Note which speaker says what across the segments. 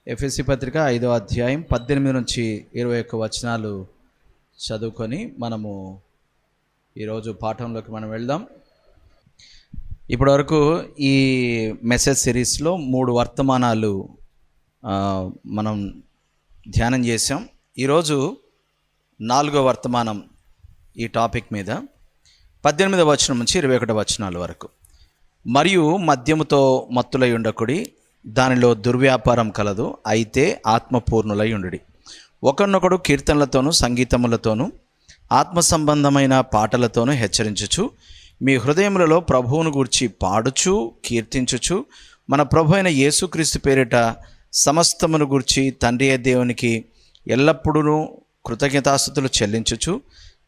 Speaker 1: ఎఫెసీ పత్రిక 5వ అధ్యాయం 18 నుంచి 21 వచనాలు చదువుకొని మనము ఈరోజు పాఠంలోకి మనం వెళ్దాం. ఇప్పటివరకు ఈ మెసేజ్ సిరీస్లో 3 వర్తమానాలు మనం ధ్యానం చేసాం. ఈరోజు 4వ వర్తమానం ఈ టాపిక్ మీద 18వ వచనం నుంచి 21వ వచనాల వరకు. మరియు మద్యముతో మత్తులై ఉండకుడి, దానిలో దుర్వ్యాపారం కలదు, అయితే ఆత్మపూర్ణులై ఉండుడి. ఒకరినొకడు కీర్తనలతోనూ సంగీతములతోనూ ఆత్మ సంబంధమైన పాటలతోనూ హెచ్చరించుచు మీ హృదయములలో ప్రభువును గూర్చి పాడుచు కీర్తించుచు మన ప్రభు అయిన యేసుక్రీస్తు పేరిట సమస్తమును గూర్చి తండ్రి దేవునికి ఎల్లప్పుడూ కృతజ్ఞతాస్తుతులు చెల్లించుచు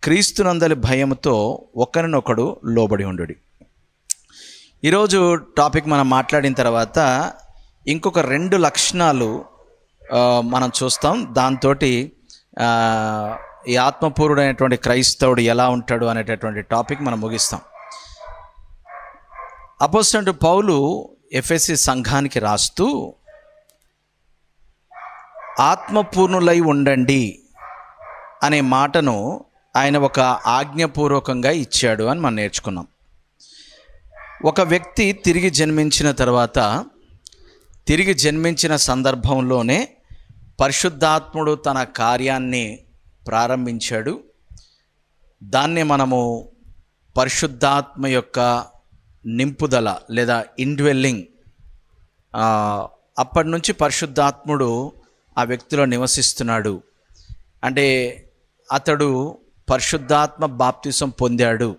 Speaker 1: క్రీస్తునందలి భయముతో ఒకరినొకడు లోబడి ఉండుడి. ఈరోజు టాపిక్ మనం మాట్లాడిన తర్వాత ఇంకొక 2 లక్షణాలు మనం చూస్తాం. దాంతో ఈ ఆత్మపూర్ణుడైనటువంటి క్రైస్తవుడు ఎలా ఉంటాడు అనేటటువంటి టాపిక్ మనం ముగిస్తాం. అపోస్తలుడు పౌలు ఎఫెసీ సంఘానికి రాస్తూ ఆత్మపూర్ణులై ఉండండి అనే మాటను ఆయన ఒక ఆజ్ఞపూర్వకంగా ఇచ్చాడు అని మనం నేర్చుకున్నాం. ఒక వ్యక్తి తిరిగి జన్మించిన తర్వాత, తిరిగి జన్మించిన సందర్భంలోనే పరిశుద్ధాత్ముడు తన కార్యాన్ని ప్రారంభించాడు. దాన్నే మనము పరిశుద్ధాత్మ యొక్క నింపుదల లేదా ఇండ్వెల్లింగ్. అప్పటి నుంచి పరిశుద్ధాత్ముడు ఆ వ్యక్తిలో నివసిస్తున్నాడు. అంటే అతడు పరిశుద్ధాత్మ బాప్తిసం పొందాడు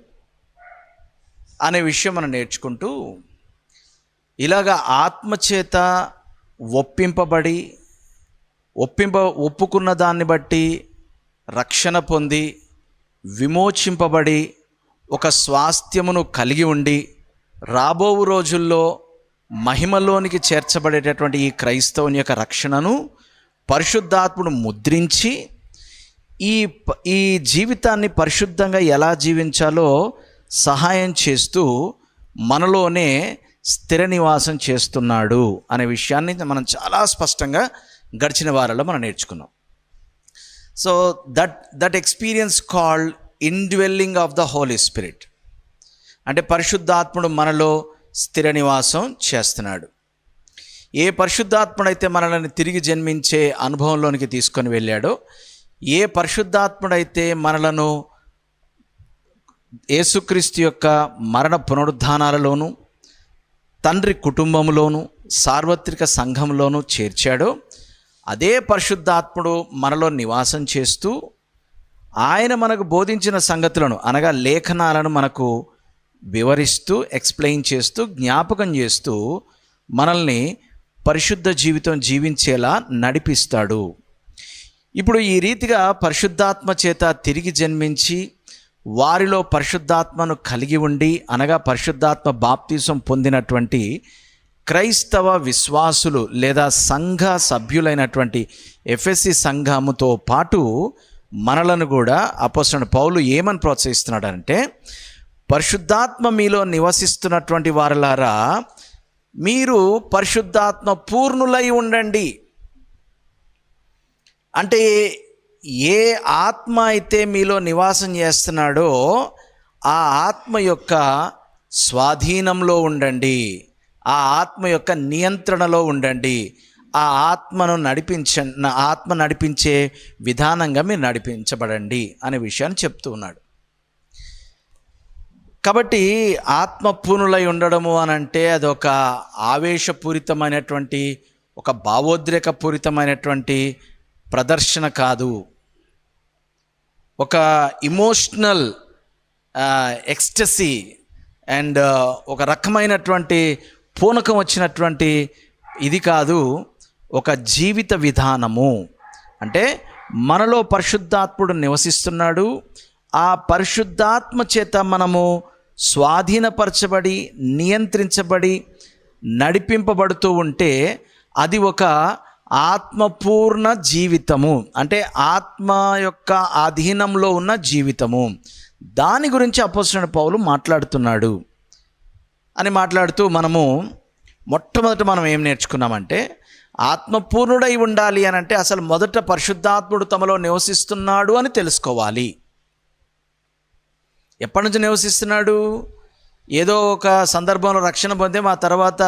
Speaker 1: అనే విషయం మనం నేర్చుకుంటూ, ఇలాగా ఆత్మచేత ఒప్పుకున్న దాన్ని బట్టి రక్షణ పొంది విమోచింపబడి ఒక స్వాస్థ్యమును కలిగి ఉండి రాబో రోజుల్లో మహిమలోనికి చేర్చబడేటటువంటి ఈ క్రైస్తవుని యొక్క రక్షణను పరిశుద్ధాత్ముడు ముద్రించి ఈ జీవితాన్ని పరిశుద్ధంగా ఎలా జీవించాలో సహాయం చేస్తూ మనలోనే స్థిర నివాసం చేస్తున్నాడు అనే విషయాన్ని మనం చాలా స్పష్టంగా గడిచిన వారాల్లో మనం నేర్చుకున్నాం. So that experience called indwelling of the Holi Spirit, అంటే పరిశుద్ధాత్ముడు మనలో స్థిర నివాసం చేస్తున్నాడు. ఏ పరిశుద్ధాత్ముడైతే మనల్ని తిరిగి జన్మించే అనుభవంలోనికి తీసుకొని వెళ్ళాడో, ఏ పరిశుద్ధాత్ముడైతే మనలను యేసుక్రీస్తు యొక్క మరణ పునరుద్ధానాలలోనూ తండ్రి కుటుంబంలోనూ సార్వత్రిక సంఘంలోనూ చేర్చాడో, అదే పరిశుద్ధాత్ముడు మనలో నివాసం చేస్తూ ఆయన మనకు బోధించిన సంగతులను అనగా లేఖనాలను మనకు వివరిస్తూ ఎక్స్ప్లెయిన్ చేస్తూ జ్ఞాపకం చేస్తూ మనల్ని పరిశుద్ధ జీవితం జీవించేలా నడిపిస్తాడు. ఇప్పుడు ఈ రీతిగా పరిశుద్ధాత్మ చేత తిరిగి జన్మించి వారిలో పరిశుద్ధాత్మను కలిగి ఉండి అనగా పరిశుద్ధాత్మ బాప్తిసం పొందినటువంటి క్రైస్తవ విశ్వాసులు లేదా సంఘ సభ్యులైనటువంటి ఎఫెసీ సంఘముతో పాటు మనలను కూడా అపోస్తలుడు పౌలు ఏమని ప్రోత్సహిస్తున్నాడంటే, పరిశుద్ధాత్మ మీలో నివసిస్తున్నటువంటి వారలారా మీరు పరిశుద్ధాత్మ పూర్ణులై ఉండండి. అంటే ఏ ఆత్మ అయితే మీలో నివాసం చేస్తున్నాడో ఆ ఆత్మ యొక్క స్వాధీనంలో ఉండండి, ఆ ఆత్మ యొక్క నియంత్రణలో ఉండండి, ఆ ఆత్మను ఆత్మ నడిపించే విధానంగా మీరు నడిపించబడండి అనే విషయాన్ని చెప్తూ ఉన్నాడు. కాబట్టి ఆత్మపూర్ణులై ఉండడము అని అంటే అదొక ఆవేశపూరితమైనటువంటి, ఒక భావోద్రేకపూరితమైనటువంటి ప్రదర్శన కాదు. ఒక ఇమోషనల్ ఎక్స్టసీ అండ్ ఒక రకమైనటువంటి పూనకం వచ్చినటువంటి ఇది కాదు. ఒక జీవిత విధానము. అంటే మనలో పరిశుద్ధాత్ముడు నివసిస్తున్నాడు. ఆ పరిశుద్ధాత్మ చేత మనము స్వాధీనపరచబడి నియంత్రించబడి నడిపింపబడుతూ ఉంటే అది ఒక ఆత్మపూర్ణ జీవితము, అంటే ఆత్మ యొక్క ఆధీనంలో ఉన్న జీవితము. దాని గురించి అపోస్తలుడు పౌలు మాట్లాడుతున్నాడు అని మాట్లాడుతూ మనము మొట్టమొదట మనం ఏం నేర్చుకున్నామంటే ఆత్మపూర్ణుడై ఉండాలి అని అంటే అసలు మొదట పరిశుద్ధాత్ముడు తమలో నివసిస్తున్నాడు అని తెలుసుకోవాలి. ఎప్పటి నుంచి నివసిస్తున్నాడు? ఏదో ఒక సందర్భంలో రక్షణ పొందాం, ఆ తర్వాత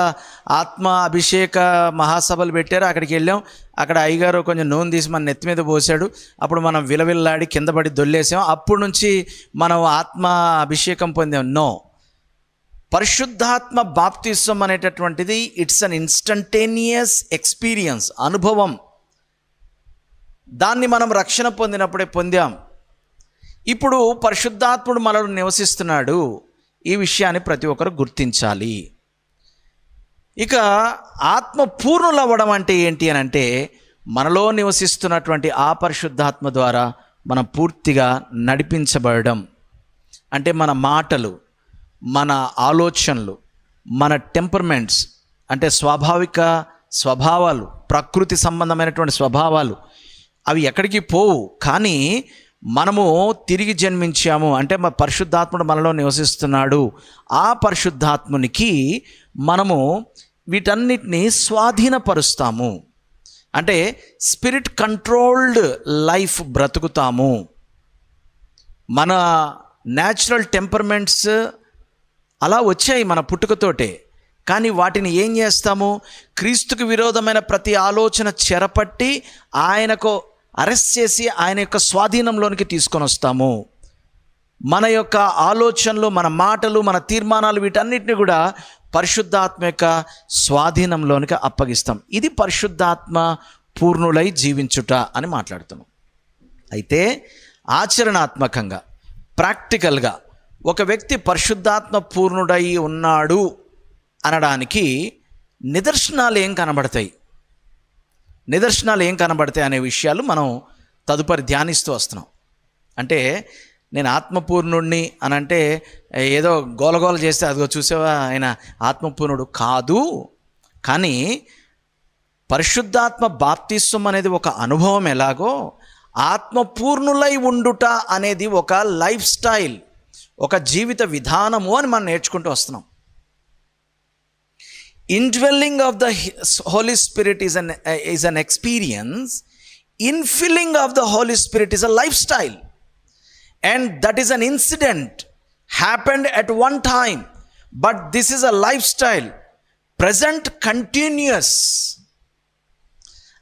Speaker 1: ఆత్మ అభిషేక మహాసభలు పెట్టారు, అక్కడికి వెళ్ళాం, అక్కడ అయ్యగారు కొంచెం నూనె తీసి మన నెత్తి మీద పోసాడు, అప్పుడు మనం విలవిల్లాడి కింద పడి దొల్లేసాం, అప్పుడు నుంచి మనం ఆత్మ అభిషేకం పొందాం. నో, పరిశుద్ధాత్మ బాప్తిస్వం అనేటటువంటిది ఇట్స్ అన్ ఇన్స్టంటేనియస్ ఎక్స్పీరియన్స్, అనుభవం. దాన్ని మనం రక్షణ పొందినప్పుడే పొందాం. ఇప్పుడు పరిశుద్ధాత్ముడు మనలో నివసిస్తున్నాడు, ఈ విషయాన్ని ప్రతి ఒక్కరు గుర్తించాలి. ఇక ఆత్మ పూర్ణులు అవ్వడం అంటే ఏంటి అని అంటే మనలో నివసిస్తున్నటువంటి ఆ పరిశుద్ధాత్మ ద్వారా మనం పూర్తిగా నడిపించబడడం. అంటే మన మాటలు, మన ఆలోచనలు, మన టెంపర్మెంట్స్ అంటే స్వాభావిక స్వభావాలు, ప్రకృతి సంబంధమైనటువంటి స్వభావాలు అవి ఎక్కడికి పోవు. కానీ మనము తిరిగి జన్మించాము అంటే మా పరిశుద్ధాత్ముడు మనలో నివసిస్తున్నాడు. ఆ పరిశుద్ధాత్మునికి మనము వీటన్నిటిని స్వాధీనపరుస్తాము. అంటే స్పిరిట్ కంట్రోల్డ్ లైఫ్ బ్రతుకుతాము. మన న్యాచురల్ టెంపర్మెంట్స్ అలా వచ్చాయి మన పుట్టుకతోటే. కానీ వాటిని ఏం చేస్తాము? క్రీస్తుకు విరోధమైన ప్రతి ఆలోచన చెరపట్టి ఆయనకు అరెస్ట్ చేసి ఆయన యొక్క స్వాధీనంలోనికి తీసుకొని వస్తాము. మన యొక్క ఆలోచనలు, మన మాటలు, మన తీర్మానాలు వీటన్నిటిని కూడా పరిశుద్ధాత్మ యొక్క స్వాధీనంలోనికి అప్పగిస్తాం. ఇది పరిశుద్ధాత్మ పూర్ణులై జీవించుట అని మాట్లాడుతున్నాం. అయితే ఆచరణాత్మకంగా, ప్రాక్టికల్గా ఒక వ్యక్తి పరిశుద్ధాత్మ పూర్ణుడై ఉన్నాడు అనడానికి నిదర్శనాలు ఏం కనబడతాయి అనే విషయాలు మనం తదుపరి ధ్యానిస్తూ వస్తున్నాం. అంటే నేను ఆత్మపూర్ణుడిని అని అంటే ఏదో గోలగోల చేస్తే అదిగో చూసావా ఆయన ఆత్మపూర్ణుడు కాదు. కానీ పరిశుద్ధాత్మ బాప్తిస్వం అనేది ఒక అనుభవం, ఎలాగో ఆత్మపూర్ణులై ఉండుట అనేది ఒక లైఫ్ స్టైల్, ఒక జీవిత విధానము అని మనం నేర్చుకుంటూ వస్తున్నాం. Indwelling of the Holy Spirit is an experience. Infilling of the Holy Spirit is a lifestyle. And that is an incident happened at one time. But this is a lifestyle. Present, continuous.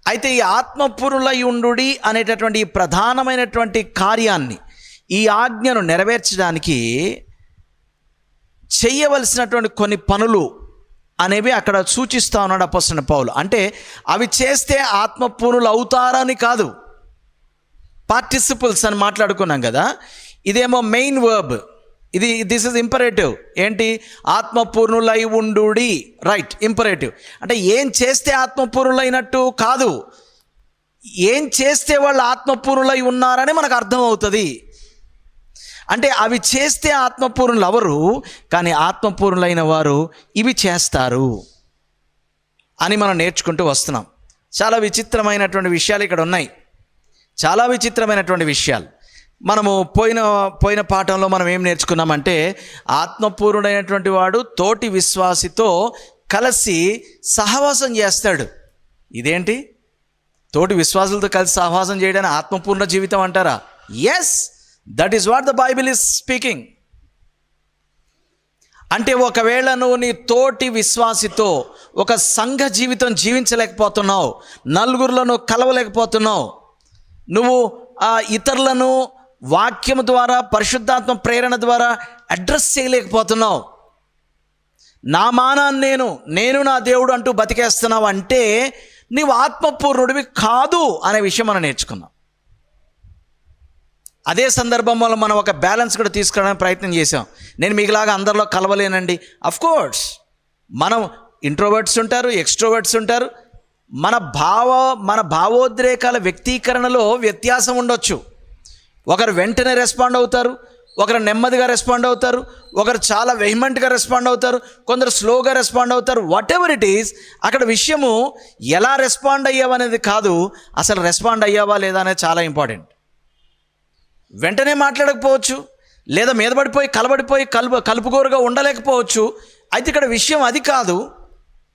Speaker 1: అయితే ఈ ఆత్మపూర్ణులై ఉండుడి అనేటటువంటి ఈ ప్రధానమైనటువంటి కార్యాన్ని, ఈ ఆజ్ఞను నెరవేర్చడానికి చేయవలసినటువంటి కొన్ని పనులు అనేవి అక్కడ సూచిస్తూ ఉన్నాడు అపోస్తలుడైన పౌలు. అంటే అవి చేస్తే ఆత్మపూర్ణులు అవుతారని కాదు. పార్టిసిపుల్స్ అని మాట్లాడుకున్నాం కదా, ఇదేమో main verb, this is imperative. ఏంటి? ఆత్మపూర్ణులై ఉండుడి, రైట్, ఇంపరేటివ్. అంటే ఏం చేస్తే ఆత్మపూర్ణులైనట్టు కాదు, ఏం చేస్తే వాళ్ళు ఆత్మపూర్ణులై ఉన్నారని మనకు అర్థం అవుతుంది. అంటే అవి చేస్తే ఆత్మపూర్ణులు అవరు, కానీ ఆత్మపూర్ణులైన వారు ఇవి చేస్తారు అని మనం నేర్చుకుంటూ వస్తున్నాం. చాలా విచిత్రమైనటువంటి విషయాలు ఇక్కడ ఉన్నాయి, చాలా విచిత్రమైనటువంటి విషయాలు. మనము పోయిన పాఠంలో మనం ఏం నేర్చుకున్నామంటే ఆత్మపూర్ణుడైనటువంటి వాడు తోటి విశ్వాసితో కలిసి సహవాసం చేస్తాడు. ఇదేంటి? తోటి విశ్వాసులతో కలిసి సహవాసం చేయడానికి ఆత్మపూర్ణ జీవితం అంటారా? Yes, that is what the Bible is speaking. అంటే ఒకవేళ నువ్వు నీ తోటి విశ్వాసితో ఒక సంఘ జీవితం జీవించలేకపోతున్నావు, నలుగురిలో నువ్వు కలవలేకపోతున్నావు, నువ్వు ఇతరులను వాక్యము ద్వారా, పరిశుద్ధాత్మ ప్రేరణ ద్వారా అడ్రస్ చేయలేకపోతున్నావు, నా మానాన్ని నేను నా దేవుడు అంటూ బతికేస్తున్నావు అంటే నీవు ఆత్మపూర్ణుడివి కాదు అనే విషయం మనం నేర్చుకున్నాం. అదే సందర్భంలో మనం ఒక బ్యాలెన్స్ కూడా తీసుకురావడానికి ప్రయత్నం చేసాం. నేను మీకులాగా అందరిలో కలవలేనండి. అఫ్కోర్స్ మనం ఇంట్రోవర్ట్స్ ఉంటారు, ఎక్స్ట్రోవర్ట్స్ ఉంటారు. మన భావోద్రేకాల వ్యక్తీకరణలో వ్యత్యాసం ఉండొచ్చు. ఒకరు వెంటనే రెస్పాండ్ అవుతారు, ఒకరు నెమ్మదిగా రెస్పాండ్ అవుతారు, ఒకరు చాలా వెహిమెంట్గా రెస్పాండ్ అవుతారు, కొందరు స్లోగా రెస్పాండ్ అవుతారు. వాట్ ఎవర్ ఇట్ ఈస్, అక్కడ విషయము ఎలా రెస్పాండ్ అయ్యావనేది కాదు, అసలు రెస్పాండ్ అయ్యావా లేదా అనేది చాలా ఇంపార్టెంట్. వెంటనే మాట్లాడకపోవచ్చు, లేదా మీద పడిపోయి కలుపుగోరుగా ఉండలేకపోవచ్చు. అయితే ఇక్కడ విషయం అది కాదు.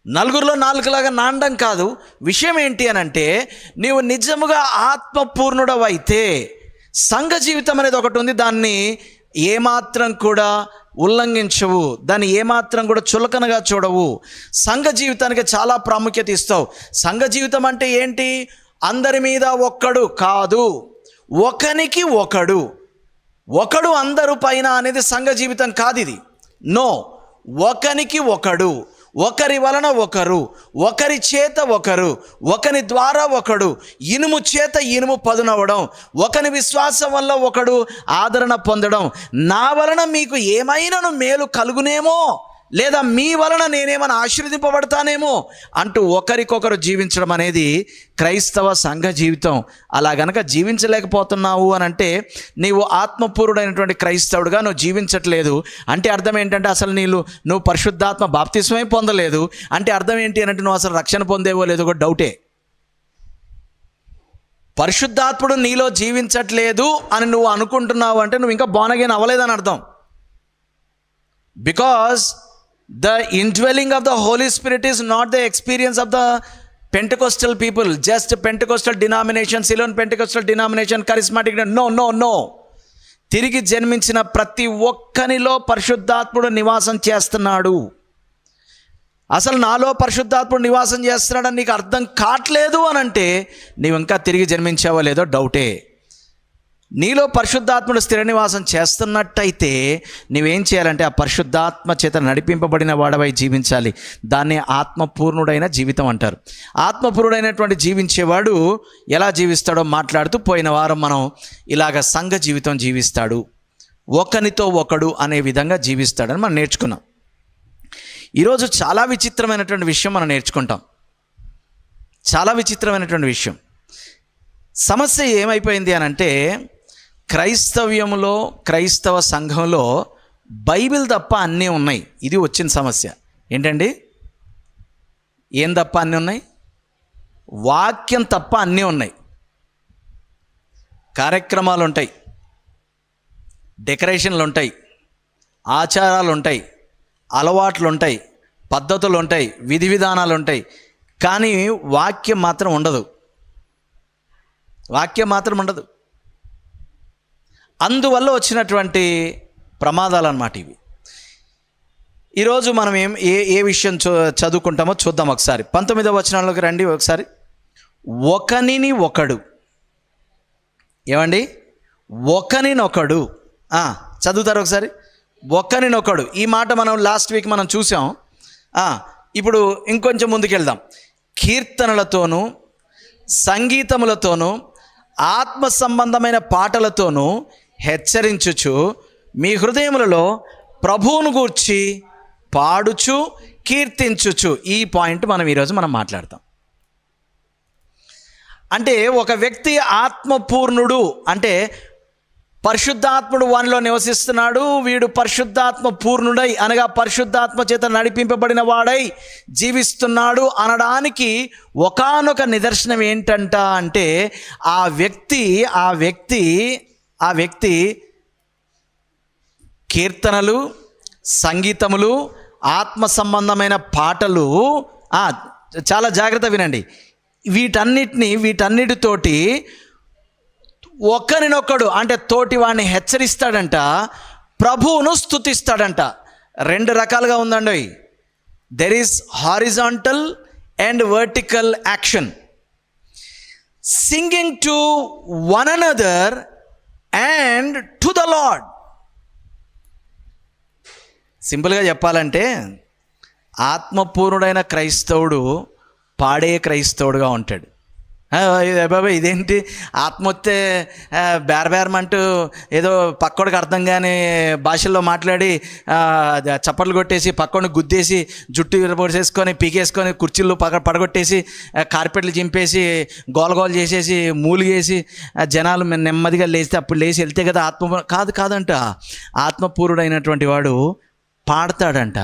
Speaker 1: నలుగురిలో నాలుగులాగా నానడం కాదు. విషయం ఏంటి అని అంటే, నీవు నిజముగా ఆత్మపూర్ణుడవైతే సంఘ జీవితం అనేది ఒకటి ఉంది. దాన్ని ఏమాత్రం కూడా ఉల్లంఘించవు, దాన్ని ఏమాత్రం కూడా చులకనగా చూడవు. సంఘ జీవితానికి చాలా ప్రాముఖ్యత ఇస్తావు. సంఘ జీవితం అంటే ఏంటి? అందరి మీద ఒక్కడు కాదు, ఒకనికి ఒకడు, ఒకడు అందరు పైన అనేది సంఘ జీవితం కాదు ఇది. నో, ఒకనికి ఒకడు, ఒకరి వలన ఒకరు, ఒకరి చేత ఒకరు, ఒకని ద్వారా ఒకడు, ఇనుము చేత ఇనుము పదునవ్వడం, ఒకని విశ్వాసం వల్ల ఒకడు ఆదరణ పొందడం, నా వలన మీకు ఏమైనాను మేలు కలుగునేమో, లేదా మీ వలన నేనేమైనా ఆశీర్వదింపబడతానేమో అంటూ ఒకరికొకరు జీవించడం అనేది క్రైస్తవ సంఘ జీవితం. అలా గనక జీవించలేకపోతున్నావు అని అంటే, నీవు ఆత్మపూర్ణుడైనటువంటి క్రైస్తవుడుగా నువ్వు జీవించట్లేదు అంటే అర్థం ఏంటంటే, అసలు నువ్వు పరిశుద్ధాత్మ బాప్తిస్మమే పొందలేదు అంటే అర్థం ఏంటి అంటే, నువ్వు అసలు రక్షణ పొందేవో లేదో కూడా డౌటే. పరిశుద్ధాత్ముడు నీలో జీవించట్లేదు అని నువ్వు అనుకుంటున్నావు అంటే నువ్వు ఇంకా బోర్న్ అగైన్ అవ్వలేదని అర్థం. Because the indwelling of the Holy Spirit is not the experience of the Pentecostal people, just Pentecostal denomination, Ceylon Pentecostal denomination, charismatic. No. తిరిగి జన్మించిన ప్రతి ఒక్కనిలో పరిశుద్ధాత్ముడు నివాసం చేస్తున్నాడు. అసలు నాలో పరిశుద్ధాత్ముడు నివాసం చేస్తున్నాడని నీకు అర్థం కావట్లేదు అని అంటే నీవు ఇంకా తిరిగి జన్మించావో లేదో డౌటే. నీలో పరిశుద్ధాత్ముడు స్థిర నివాసం చేస్తున్నట్టయితే నువ్వేం చేయాలంటే, ఆ పరిశుద్ధాత్మ చేత నడిపింపబడిన వాడవై జీవించాలి. దాన్ని ఆత్మపూర్ణుడైన జీవితం అంటారు. ఆత్మపూర్ణుడైనటువంటి జీవించేవాడు ఎలా జీవిస్తాడో మాట్లాడుతూ పోయిన వారం మనం ఇలాగ సంఘ జీవితం జీవిస్తాడు, ఒకనితో ఒకడు అనే విధంగా జీవిస్తాడని మనం నేర్చుకున్నాం. ఈరోజు చాలా విచిత్రమైనటువంటి విషయం మనం నేర్చుకుంటాం. చాలా విచిత్రమైనటువంటి విషయం. సమస్య ఏమైపోయింది అని అంటే, క్రైస్తవ్యంలో, క్రైస్తవ సంఘంలో బైబిల్ తప్ప అన్నీ ఉన్నాయి. ఇది వచ్చిన సమస్య ఏంటండి? ఏం తప్ప అన్నీ ఉన్నాయి? వాక్యం తప్ప అన్నీ ఉన్నాయి. కార్యక్రమాలు ఉంటాయి, డెకరేషన్లు ఉంటాయి, ఆచారాలు ఉంటాయి, అలవాట్లు ఉంటాయి, పద్ధతులు ఉంటాయి, విధి విధానాలు ఉంటాయి, కానీ వాక్యం మాత్రం ఉండదు. వాక్యం మాత్రం ఉండదు. అందువల్ల వచ్చినటువంటి ప్రమాదాలు అన్నమాట ఇవి. ఈరోజు మనం ఏ విషయం చదువుకుంటామో చూద్దాం ఒకసారి. 19వ వచనంలోకి రండి ఒకసారి. ఒకనిని ఒకడు, ఏమండి? ఒకనినొకడు చదువుతారు ఒకసారి. ఒకనినొకడు, ఈ మాట మనం లాస్ట్ వీక్ మనం చూసాం. ఇప్పుడు ఇంకొంచెం ముందుకెళ్దాం. కీర్తనలతోనూ, సంగీతములతోనూ, ఆత్మ సంబంధమైన పాటలతోనూ హెచ్చరించుచు మీ హృదయములలో ప్రభువును గూర్చి పాడుచు కీర్తించుచు. ఈ పాయింట్ మనం ఈరోజు మాట్లాడతాం. అంటే ఒక వ్యక్తి ఆత్మపూర్ణుడు అంటే పరిశుద్ధాత్ముడు వానిలో నివసిస్తున్నాడు, వీడు పరిశుద్ధాత్మ పూర్ణుడై అనగా పరిశుద్ధాత్మ చేత నడిపింపబడిన వాడై జీవిస్తున్నాడు అనడానికి ఒకానొక నిదర్శనం ఏంటంట అంటే, ఆ వ్యక్తి కీర్తనలు, సంగీతములు, ఆత్మ సంబంధమైన పాటలు, చాలా జాగ్రత్త వినండి, వీటన్నిటితోటి ఒకరినొకడు అంటే తోటి వాడిని హెచ్చరిస్తాడంట, ప్రభువును స్తుతిస్తాడంట. రెండు రకాలుగా ఉందండి. There is horizontal and vertical action. Singing to one another and to the lord. సింపుల్గా చెప్పాలంటే, ఆత్మపూర్ణుడైన క్రైస్తవుడు పాడే క్రైస్తవుడుగా ఉంటాడు. బాబాయ్ ఇదేంటి ఆత్మ వస్తే బేరబేరమంటూ ఏదో పక్కోడికి అర్థం కాని భాషల్లో మాట్లాడి చప్పట్లు కొట్టేసి పక్కోడిని గుద్దేసి జుట్టు విరబోసేసుకొని పీకేసుకొని కుర్చీలు పడగొట్టేసి కార్పెట్లు చింపేసి గోలగోలు చేసేసి మూలిగేసి జనాలు నెమ్మదిగా లేస్తే అప్పుడు లేచి వెళ్తే కదా ఆత్మ. కాదంట. ఆత్మపూర్ణుడైనటువంటి వాడు పాడతాడంట.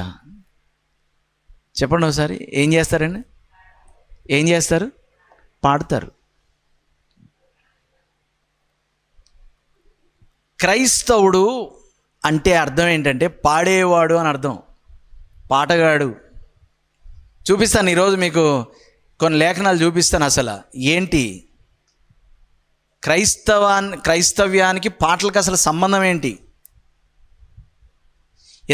Speaker 1: చెప్పండి ఒకసారి. ఏం చేస్తారండి? ఏం చేస్తారు? పాడతారు. క్రైస్తవుడు అంటే అర్థం ఏంటంటే పాడేవాడు అని అర్థం, పాటగాడు. చూపిస్తాను ఈరోజు మీకు కొన్ని లేఖనాలు చూపిస్తాను. అసలు ఏంటి క్రైస్తవ్యానికి పాటలకు అసలు సంబంధం ఏంటి?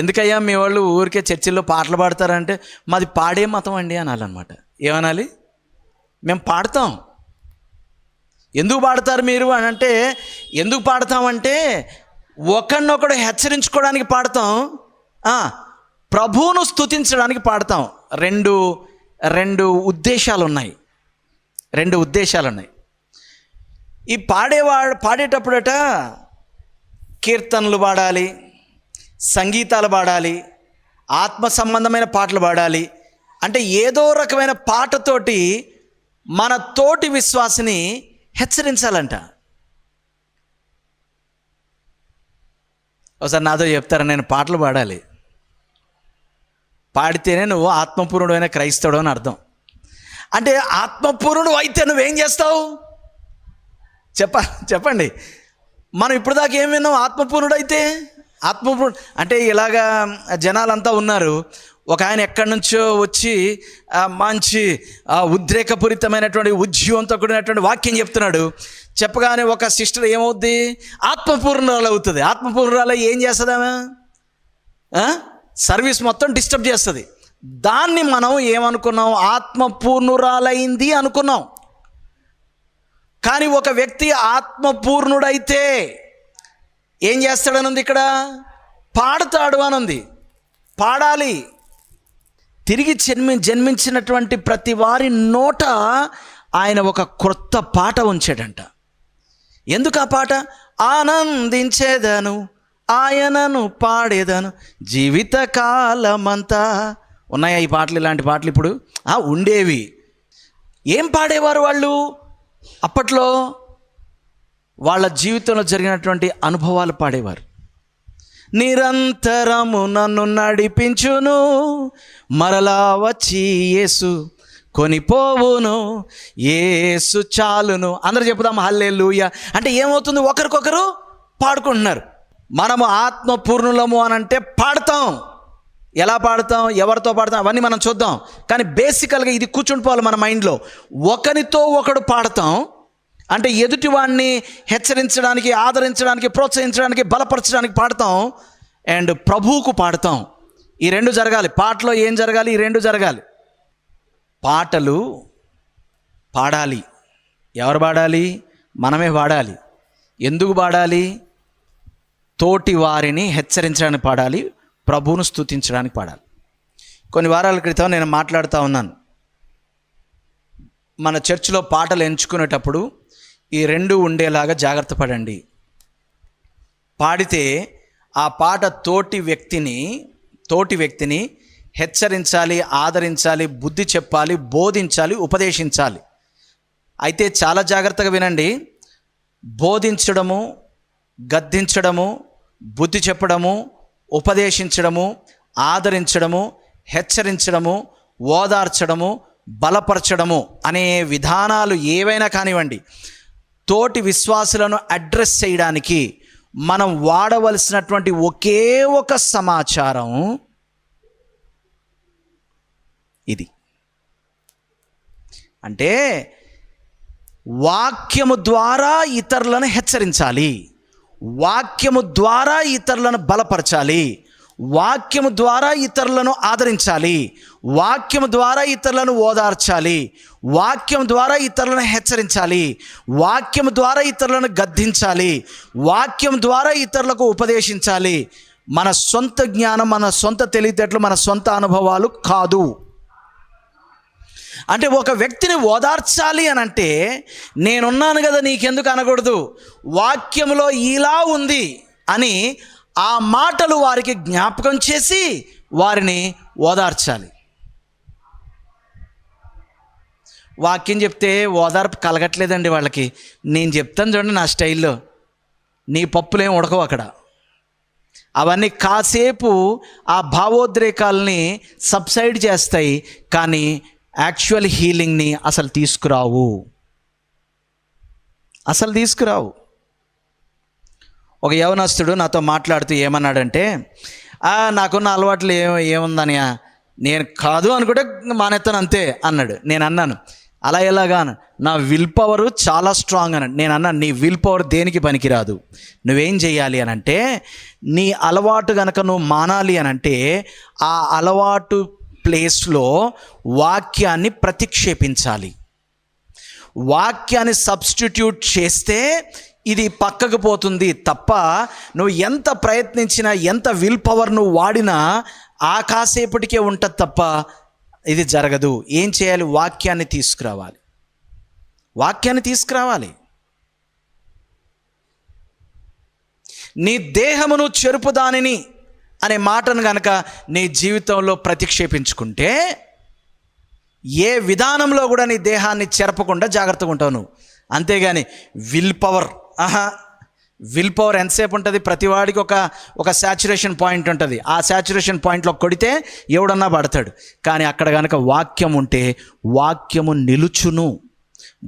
Speaker 1: ఎందుకయ్యా మీ వాళ్ళు ఊరికే చర్చిల్లో పాటలు పాడతారంటే మాది పాడే మతం అండి అనాలన్నమాట. ఏమనాలి? మేము పాడతాం. ఎందుకు పాడతారు మీరు అని అంటే, ఎందుకు పాడతామంటే ఒకరినొకడు హెచ్చరించుకోవడానికి పాడతాం, ప్రభువును స్తుతించడానికి పాడతాం. రెండు ఉద్దేశాలు ఉన్నాయి. ఈ పాడేటప్పుడట కీర్తనలు పాడాలి, సంగీతాలు పాడాలి, ఆత్మ సంబంధమైన పాటలు పాడాలి. అంటే ఏదో రకమైన పాటతోటి మన తోటి విశ్వాసిని హెచ్చరించాలంట. ఒకసారి నాతో చెప్తారా, నేను పాటలు పాడాలి, పాడితేనే నువ్వు ఆత్మపూర్ణుడు అయిన క్రైస్తవుడు అని అర్థం. అంటే ఆత్మపూర్ణుడు అయితే నువ్వేం చేస్తావు చెప్పండి. మనం ఇప్పుడు దాకా ఏం విన్నాం? ఆత్మపూర్ణుడు అయితే అంటే ఇలాగా జనాలంతా ఉన్నారు. ఒక ఆయన ఎక్కడి నుంచో వచ్చి మంచి ఉద్రేకపూరితమైనటువంటి ఉద్యోగంతో కూడినటువంటి వాక్యం చెప్తున్నాడు. చెప్పగానే ఒక సిస్టర్ ఏమవుద్ది? ఆత్మపూర్ణురాలు అవుతుంది. ఆత్మపూర్ణురాలు ఏం చేస్తుంది? ఆమె సర్వీస్ మొత్తం డిస్టర్బ్ చేస్తుంది. దాన్ని మనం ఏమనుకున్నాం? ఆత్మపూర్ణురాలైంది అనుకున్నాం. కానీ ఒక వ్యక్తి ఆత్మపూర్ణుడైతే ఏం చేస్తాడనుంది ఇక్కడ? పాడతాడు అనుంది. పాడాలి. తిరిగి జన్మించినటువంటి ప్రతి వారి నోట ఆయన ఒక క్రొత్త పాట ఉంచాడంట. ఎందుకు ఆ పాట? ఆనందించేదను, ఆయనను పాడేదను జీవితకాలమంతా. ఉన్నాయా ఈ పాటలు? ఇలాంటి పాటలు ఇప్పుడు ఉండేవి. ఏం పాడేవారు వాళ్ళు అప్పట్లో? వాళ్ళ జీవితంలో జరిగినటువంటి అనుభవాలు పాడేవారు. నిరంతరము నన్ను నడిపించును, మరలా వచ్చి యేసు కొనిపోవును, యేసు చాలును. అందరూ చెప్పుదాం హల్లెలూయా. అంటే ఏమవుతుంది? ఒకరికొకరు పాడుకుంటున్నారు. మనము ఆత్మపూర్ణులము అని అంటే పాడతాం. ఎలా పాడతాం, ఎవరితో పాడతాం అవన్నీ మనం చూద్దాం. కానీ బేసికల్గా ఇది కూర్చుండిపోవాలి మన మైండ్లో. ఒకరితో ఒకడు పాడతాం అంటే ఎదుటివాడిని హెచ్చరించడానికి, ఆదరించడానికి, ప్రోత్సహించడానికి, బలపరచడానికి పాడతాం. అండ్ ప్రభువుకు పాడతాం. ఈ రెండు జరగాలి. పాటలో ఏం జరగాలి? ఈ రెండు జరగాలి. పాటలు పాడాలి. ఎవరు పాడాలి? మనమే పాడాలి. ఎందుకు పాడాలి? తోటి వారిని హెచ్చరించడానికి పాడాలి, ప్రభువును స్తుతించడానికి పాడాలి. కొన్ని వారాల క్రితం నేను మాట్లాడుతూ ఉన్నాను, మన చర్చిలో పాటలు ఎంచుకునేటప్పుడు ఈ రెండు ఉండేలాగా జాగ్రత్త పడండి. పాడితే ఆ పాట తోటి వ్యక్తిని హెచ్చరించాలి, ఆదరించాలి, బుద్ధి చెప్పాలి, బోధించాలి, ఉపదేశించాలి. అయితే చాలా జాగ్రత్తగా వినండి. బోధించడము, గద్దించడము, బుద్ధి చెప్పడము, ఉపదేశించడము, ఆదరించడము, హెచ్చరించడము, ఓదార్చడము, బలపరచడము అనే విధానాలు ఏవైనా కానివ్వండి, తోటి విశ్వాసులను అడ్రస్ చేయడానికి మనం వాడవలసినటువంటి ఒకే ఒక సమాచారం ఇది. అంటే వాక్యము ద్వారా ఇతరులను హెచ్చరించాలి, వాక్యము ద్వారా ఇతరులను బలపరచాలి, వాక్యము ద్వారా ఇతరులను ఆదరించాలి, వాక్యము ద్వారా ఇతరులను ఓదార్చాలి, వాక్యం ద్వారా ఇతరులను హెచ్చరించాలి, వాక్యం ద్వారా ఇతరులను గద్దించాలి, వాక్యం ద్వారా ఇతరులకు ఉపదేశించాలి. మన సొంత జ్ఞానం, మన సొంత తెలివితేటలు, మన సొంత అనుభవాలు కాదు. అంటే ఒక వ్యక్తిని ఓదార్చాలి అని అంటే నేనున్నాను కదా నీకెందుకు అనకూడదు, వాక్యంలో ఇలా ఉంది అని ఆ మాటలు వారికి జ్ఞాపకం చేసి వారిని ఓదార్చాలి. వాక్యం చెప్తే ఓదార్పు కలగట్లేదండి వాళ్ళకి. నేను చెప్తాను చూడండి నా స్టైల్లో, నీ పప్పులేం ఉడకవు అక్కడ. అవన్నీ కాసేపు ఆ భావోద్రేకాలని సబ్సైడ్ చేస్తాయి, కానీ యాక్చువల్ హీలింగ్ని అసలు తీసుకురావు. ఒక యవనస్తుడు నాతో మాట్లాడుతూ ఏమన్నాడంటే, నాకున్న అలవాట్లు ఏముందని నేను కాదు అనుకుంటే మానేస్తాను అంతే అన్నాడు. నేను అన్నాను అలా ఎలాగా? నా విల్ పవర్ చాలా స్ట్రాంగ్ అన్నాడు. నేను అన్నాను నీ విల్ పవర్ దేనికి పనికిరాదు. నువ్వేం చేయాలి అని అంటే, నీ అలవాటు కనుక నువ్వు మానాలి అని అంటే ఆ అలవాటు ప్లేస్లో వాక్యాన్ని ప్రతిక్షేపించాలి. వాక్యాన్ని సబ్స్టిట్యూట్ చేస్తే ఇది పక్కకు పోతుంది తప్ప, నువ్వు ఎంత ప్రయత్నించినా ఎంత విల్ పవర్ నువ్వు వాడినా ఆ కాసేపటికే ఉంటుంది తప్ప ఇది జరగదు. ఏం చేయాలి? వాక్యాన్ని తీసుకురావాలి. వాక్యాన్ని తీసుకురావాలి. నీ దేహమును చెరుపు దానిని అనే మాటను కనుక నీ జీవితంలో ప్రతిక్షేపించుకుంటే ఏ విధానంలో కూడా నీ దేహాన్ని చెరపకుండా జాగ్రత్తగా ఉంటావు నువ్వు. అంతేగాని విల్ పవర్, విల్ పవర్ ఎంతసేపు ఉంటుంది? ప్రతివాడికి ఒక శాచురేషన్ పాయింట్ ఉంటుంది. ఆ శాచురేషన్ పాయింట్లో కొడితే ఎవడన్నా పడతాడు. కానీ అక్కడ కనుక వాక్యం ఉంటే వాక్యము నిలుచును.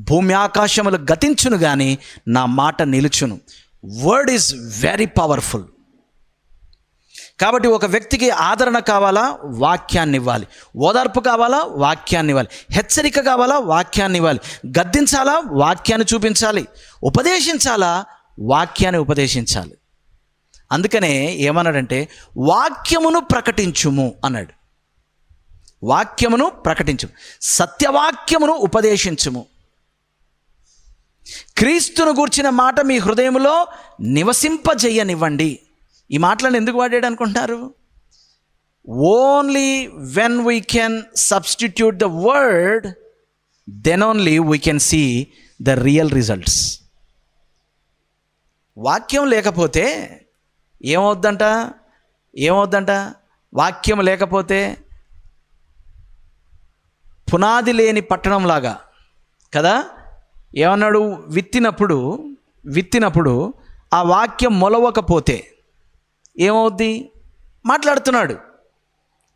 Speaker 1: భూమి ఆకాశములు గతించును కానీ నా మాట నిలుచును. Word is very powerful. కాబట్టి ఒక వ్యక్తికి ఆదరణ కావాలా? వాక్యాన్ని ఇవ్వాలి. ఓదార్పు కావాలా? వాక్యాన్ని ఇవ్వాలి. హెచ్చరిక కావాలా? వాక్యాన్ని ఇవ్వాలి. గద్దించాలా? వాక్యాన్ని చూపించాలి. ఉపదేశించాలా? వాక్యాన్ని ఉపదేశించాలి. అందుకనే ఏమన్నాడంటే వాక్యమును ప్రకటించుము అన్నాడు. వాక్యమును ప్రకటించుము, సత్యవాక్యమును ఉపదేశించుము. క్రీస్తును గూర్చిన మాట మీ హృదయములో నివసింపజేయనివ్వండి. ఈ మాటలను ఎందుకు వాడాడు అనుకుంటున్నారు? Only when we can substitute the word, then only we can see the real results. వాక్యం లేకపోతే ఏమవుద్దంట? వాక్యం లేకపోతే పునాది లేని పట్టణంలాగా కదా. ఏమన్నాడు? విత్తినప్పుడు ఆ వాక్యం మొలవకపోతే ఏమవుద్ది? మాట్లాడుతున్నాడు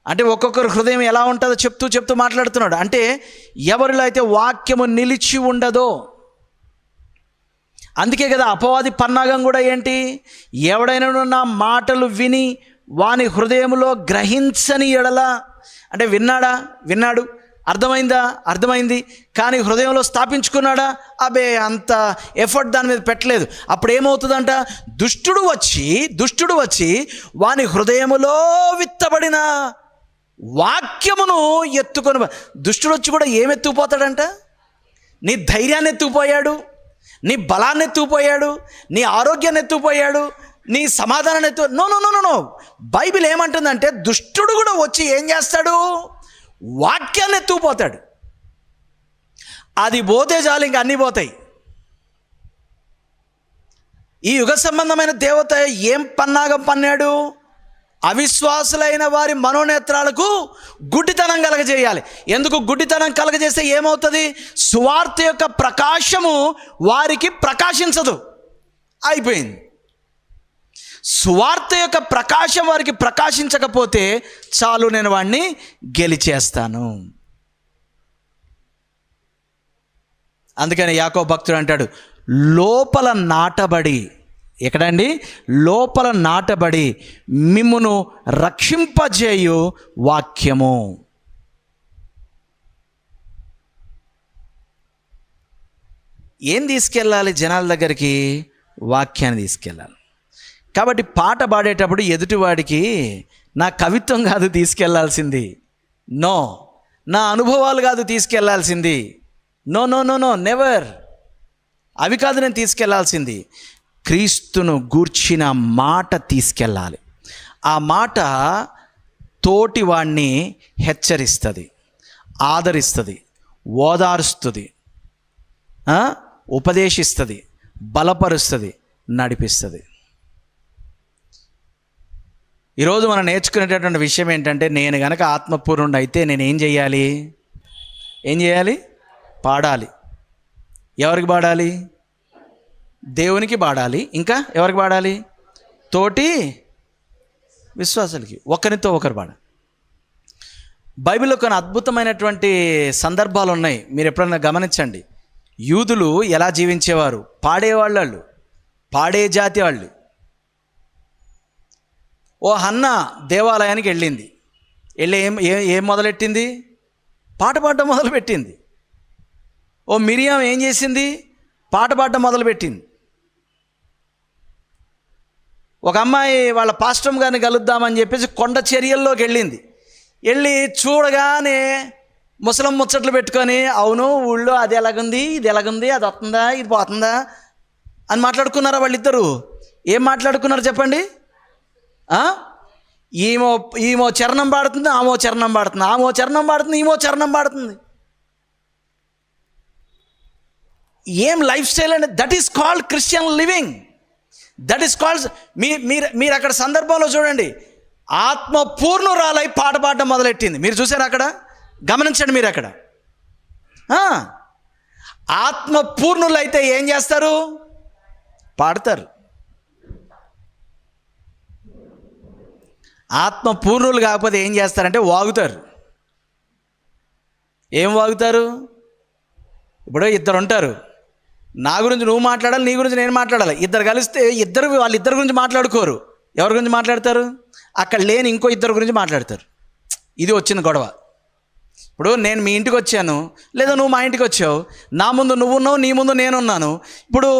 Speaker 1: అంటే ఒక్కొక్కరు హృదయం ఎలా ఉంటుందో చెప్తూ మాట్లాడుతున్నాడు. అంటే ఎవరిలో అయితే వాక్యము నిలిచి ఉండదో, అందుకే కదా అపవాది పన్నాగం కూడా ఏంటి? ఎవడైనా నా మాటలు విని వాని హృదయంలో గ్రహించని ఎడల, అంటే విన్నాడు, అర్థమైంది, కానీ హృదయంలో స్థాపించుకున్నాడా? అబే అంత ఎఫర్ట్ దాని మీద పెట్టలేదు. అప్పుడు ఏమవుతుందంట? దుష్టుడు వచ్చి వాని హృదయములో విత్తబడిన వాక్యమును ఎత్తుకొని, దుష్టుడు వచ్చి కూడా ఏమెత్తుకుపోతాడంట? నీ ధైర్యాన్ని ఎత్తుకుపోయాడు, నీ బలాన్ని ఎత్తుకుపోయాడు, నీ ఆరోగ్యాన్ని ఎత్తుకుపోయాడు, నీ సమాధానాన్ని నో. బైబిల్ ఏమంటుందంటే దుష్టుడు కూడా వచ్చి ఏం చేస్తాడు? వాక్యాన్ని ఎత్తుకుపోతాడు. అది పోతే చాలు, ఇంక అన్నీ పోతాయి. ఈ యుగ సంబంధమైన దేవత ఏం పన్నాగం పన్నాడు? అవిశ్వాసులైన వారి మనోనేత్రాలకు గుడ్డితనం కలగజేయాలి. ఎందుకు గుడ్డితనం కలగజేస్తే ఏమవుతుంది? సువార్త యొక్క ప్రకాశము వారికి ప్రకాశించదు. అయిపోయింది. సువార్త యొక్క ప్రకాశం వారికి ప్రకాశించకపోతే చాలు, నేను వాడిని గెలిచేస్తాను. అందుకని యాకోబు భక్తుడు అంటాడు, లోపల నాటబడి, ఎక్కడండి? లోపల నాటబడి మిమ్మును రక్షింపజేయు వాక్యము. ఏం తీసుకెళ్ళాలి జనాల దగ్గరికి? వాక్యాన్ని తీసుకెళ్ళాలి. కాబట్టి పాట పాడేటప్పుడు ఎదుటివాడికి నా కవిత్వం కాదు తీసుకెళ్లాల్సింది, నో, నా అనుభవాలు కాదు తీసుకెళ్లాల్సింది, నో, నెవర్. అవి కాదు నేను తీసుకెళ్లాల్సింది, క్రీస్తును గూర్చిన మాట తీసుకెళ్ళాలి. ఆ మాట తోటివాణ్ణి హెచ్చరిస్తుంది, ఆదరిస్తుంది, ఓదారుస్తుంది, ఉపదేశిస్తుంది, బలపరుస్తుంది, నడిపిస్తుంది. ఈరోజు మనం నేర్చుకునేటటువంటి విషయం ఏంటంటే, నేను గనక ఆత్మపూర్ణుడు అయితే నేను ఏం చేయాలి? పాడాలి. ఎవరికి పాడాలి? దేవునికి పాడాలి. ఇంకా ఎవరికి పాడాలి? తోటి విశ్వాసులకి, ఒకరితో ఒకరు పాడాలి. బైబిల్లో కొన్ని అద్భుతమైనటువంటి సందర్భాలు ఉన్నాయి, మీరు ఎప్పుడన్నా గమనించండి. యూదులు ఎలా జీవించేవారు? పాడేవాళ్ళు, పాడే జాతి వాళ్ళు. ఓ హన్న దేవాలయానికి వెళ్ళింది. వెళ్ళి ఏం మొదలెట్టింది? పాట పాడడం మొదలుపెట్టింది. ఓ మిరియాం ఏం చేసింది? పాట పాడడం మొదలుపెట్టింది. ఒక అమ్మాయి వాళ్ళ పాస్టర్ గారిని కలుద్దామని చెప్పేసి కొండ చర్యల్లోకి వెళ్ళి చూడగానే ముసలం ముచ్చట్లు పెట్టుకొని, అవును ఊళ్ళో అది ఎలాగుంది, ఇది ఎలాగుంది, అది వస్తుందా, ఇది పోతుందా అని మాట్లాడుకున్నారా వాళ్ళిద్దరూ? ఏం మాట్లాడుకున్నారు చెప్పండి? ఈమో చరణం పాడుతుంది, ఆమో చరణం పాడుతుంది, ఆమో చరణం పాడుతుంది, ఈమో చరణం పాడుతుంది. ఏం లైఫ్ స్టైల్ అంటే? That is called Christian living. That is called మీరు అక్కడ సందర్భంలో చూడండి, ఆత్మ పూర్ణురాలై పాట పాడడం మొదలెట్టింది. మీరు చూసారు అక్కడ? గమనించండి మీరు అక్కడ. ఆత్మ పూర్ణులైతే ఏం చేస్తారు? పాడతారు. ఆత్మ పూర్ణులు కాకపోతే ఏం చేస్తారంటే వాగుతారు. ఏం వాగుతారు? ఇప్పుడు ఇద్దరు ఉంటారు, నా గురించి నువ్వు మాట్లాడాలి, నీ గురించి నేను మాట్లాడాలి. ఇద్దరు కలిస్తే వాళ్ళిద్దరి గురించి మాట్లాడుకోరు. ఎవరి గురించి మాట్లాడతారు? అక్కడ లేని ఇంకో ఇద్దరు గురించి మాట్లాడతారు. ఇది వచ్చిన గొడవ. ఇప్పుడు నేను మీ ఇంటికి వచ్చాను, లేదా నువ్వు మా ఇంటికి వచ్చావు, నా ముందు నువ్వు ఉన్నావు, నీ ముందు నేనున్నాను. ఇప్పుడు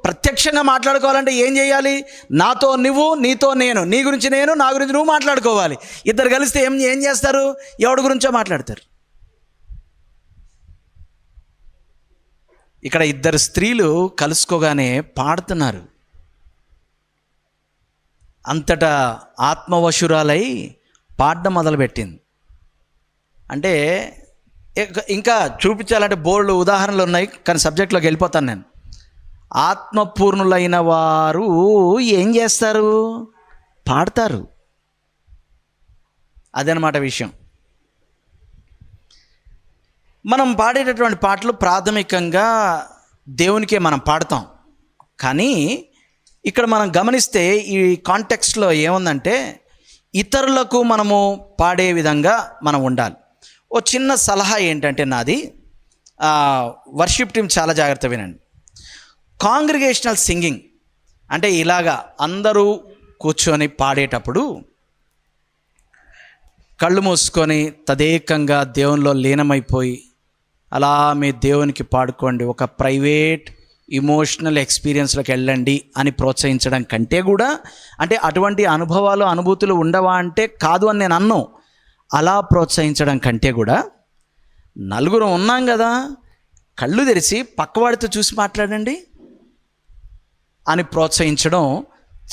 Speaker 1: ప్రత్యక్షంగా మాట్లాడుకోవాలంటే ఏం చేయాలి? నాతో నువ్వు, నీతో నేను, నీ గురించి నేను, నా గురించి నువ్వు మాట్లాడుకోవాలి. ఇద్దరు కలిస్తే ఏం చేస్తారు? ఎవడి గురించో మాట్లాడతారు. ఇక్కడ ఇద్దరు స్త్రీలు కలుసుకోగానే పాడుతున్నారు. అంతటా ఆత్మవశురాలై పాడడం మొదలుపెట్టింది. అంటే ఇంకా చూపించాలంటే బోల్డ్ ఉదాహరణలు ఉన్నాయి, కానీ సబ్జెక్ట్లోకి వెళ్ళిపోతాను నేను. ఆత్మపూర్ణులైన వారు ఏం చేస్తారు? పాడతారు. అదనమాట విషయం. మనం పాడేటటువంటి పాటలు ప్రాథమికంగా దేవునికే మనం పాడతాం. కానీ ఇక్కడ మనం గమనిస్తే ఈ కాంటెక్స్ట్లో ఏముందంటే, ఇతరులకు మనము పాడే విధంగా మనం ఉండాలి. ఓ చిన్న సలహా ఏంటంటే నాది, వర్షిప్ టీం చాలా జాగ్రత్త వినండి. కాంగ్రిగేషనల్ సింగింగ్ అంటే ఇలాగా అందరూ కూర్చొని పాడేటప్పుడు కళ్ళు మూసుకొని తదేకంగా దేవునిలో లీనమైపోయి అలా మీ దేవునికి పాడుకోండి, ఒక ప్రైవేట్ ఇమోషనల్ ఎక్స్పీరియన్స్లోకి వెళ్ళండి అని ప్రోత్సహించడం కంటే కూడా, అంటే అటువంటి అనుభవాలు అనుభూతులు ఉండవా అంటే కాదు అని నేను అన్నాను. అలా ప్రోత్సహించడం కంటే కూడా నలుగురు ఉన్నాం కదా, కళ్ళు తెరిచి పక్కవాడితో చూసి మాట్లాడండి అని ప్రోత్సహించడం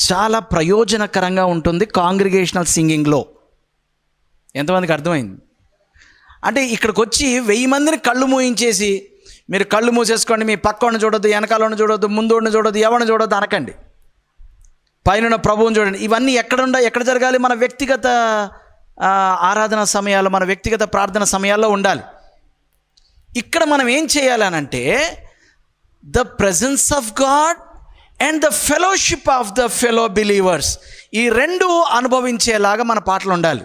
Speaker 1: చాలా ప్రయోజనకరంగా ఉంటుంది కాంగ్రిగేషనల్ సింగింగ్లో. ఎంతమందికి అర్థమైంది? అంటే ఇక్కడికి వచ్చి 1000 మందిని కళ్ళు మూయించేసి, మీరు కళ్ళు మూసేసుకోండి, మీ పక్కవాడిని చూడొద్దు, వెనకాలని చూడొద్దు, ముందుని చూడొద్దు, ఎవరిని చూడొద్దు అనకండి, పైన ప్రభువుని చూడండి. ఇవన్నీ ఎక్కడ జరగాలి? మన వ్యక్తిగత ఆరాధన సమయాల్లో, మన వ్యక్తిగత ప్రార్థన సమయాల్లో ఉండాలి. ఇక్కడ మనం ఏం చేయాలనంటే, the presence of God and the fellowship of the fellow believers, ఈ రెండు అనుభవించేలాగా మన పాటలు ఉండాలి.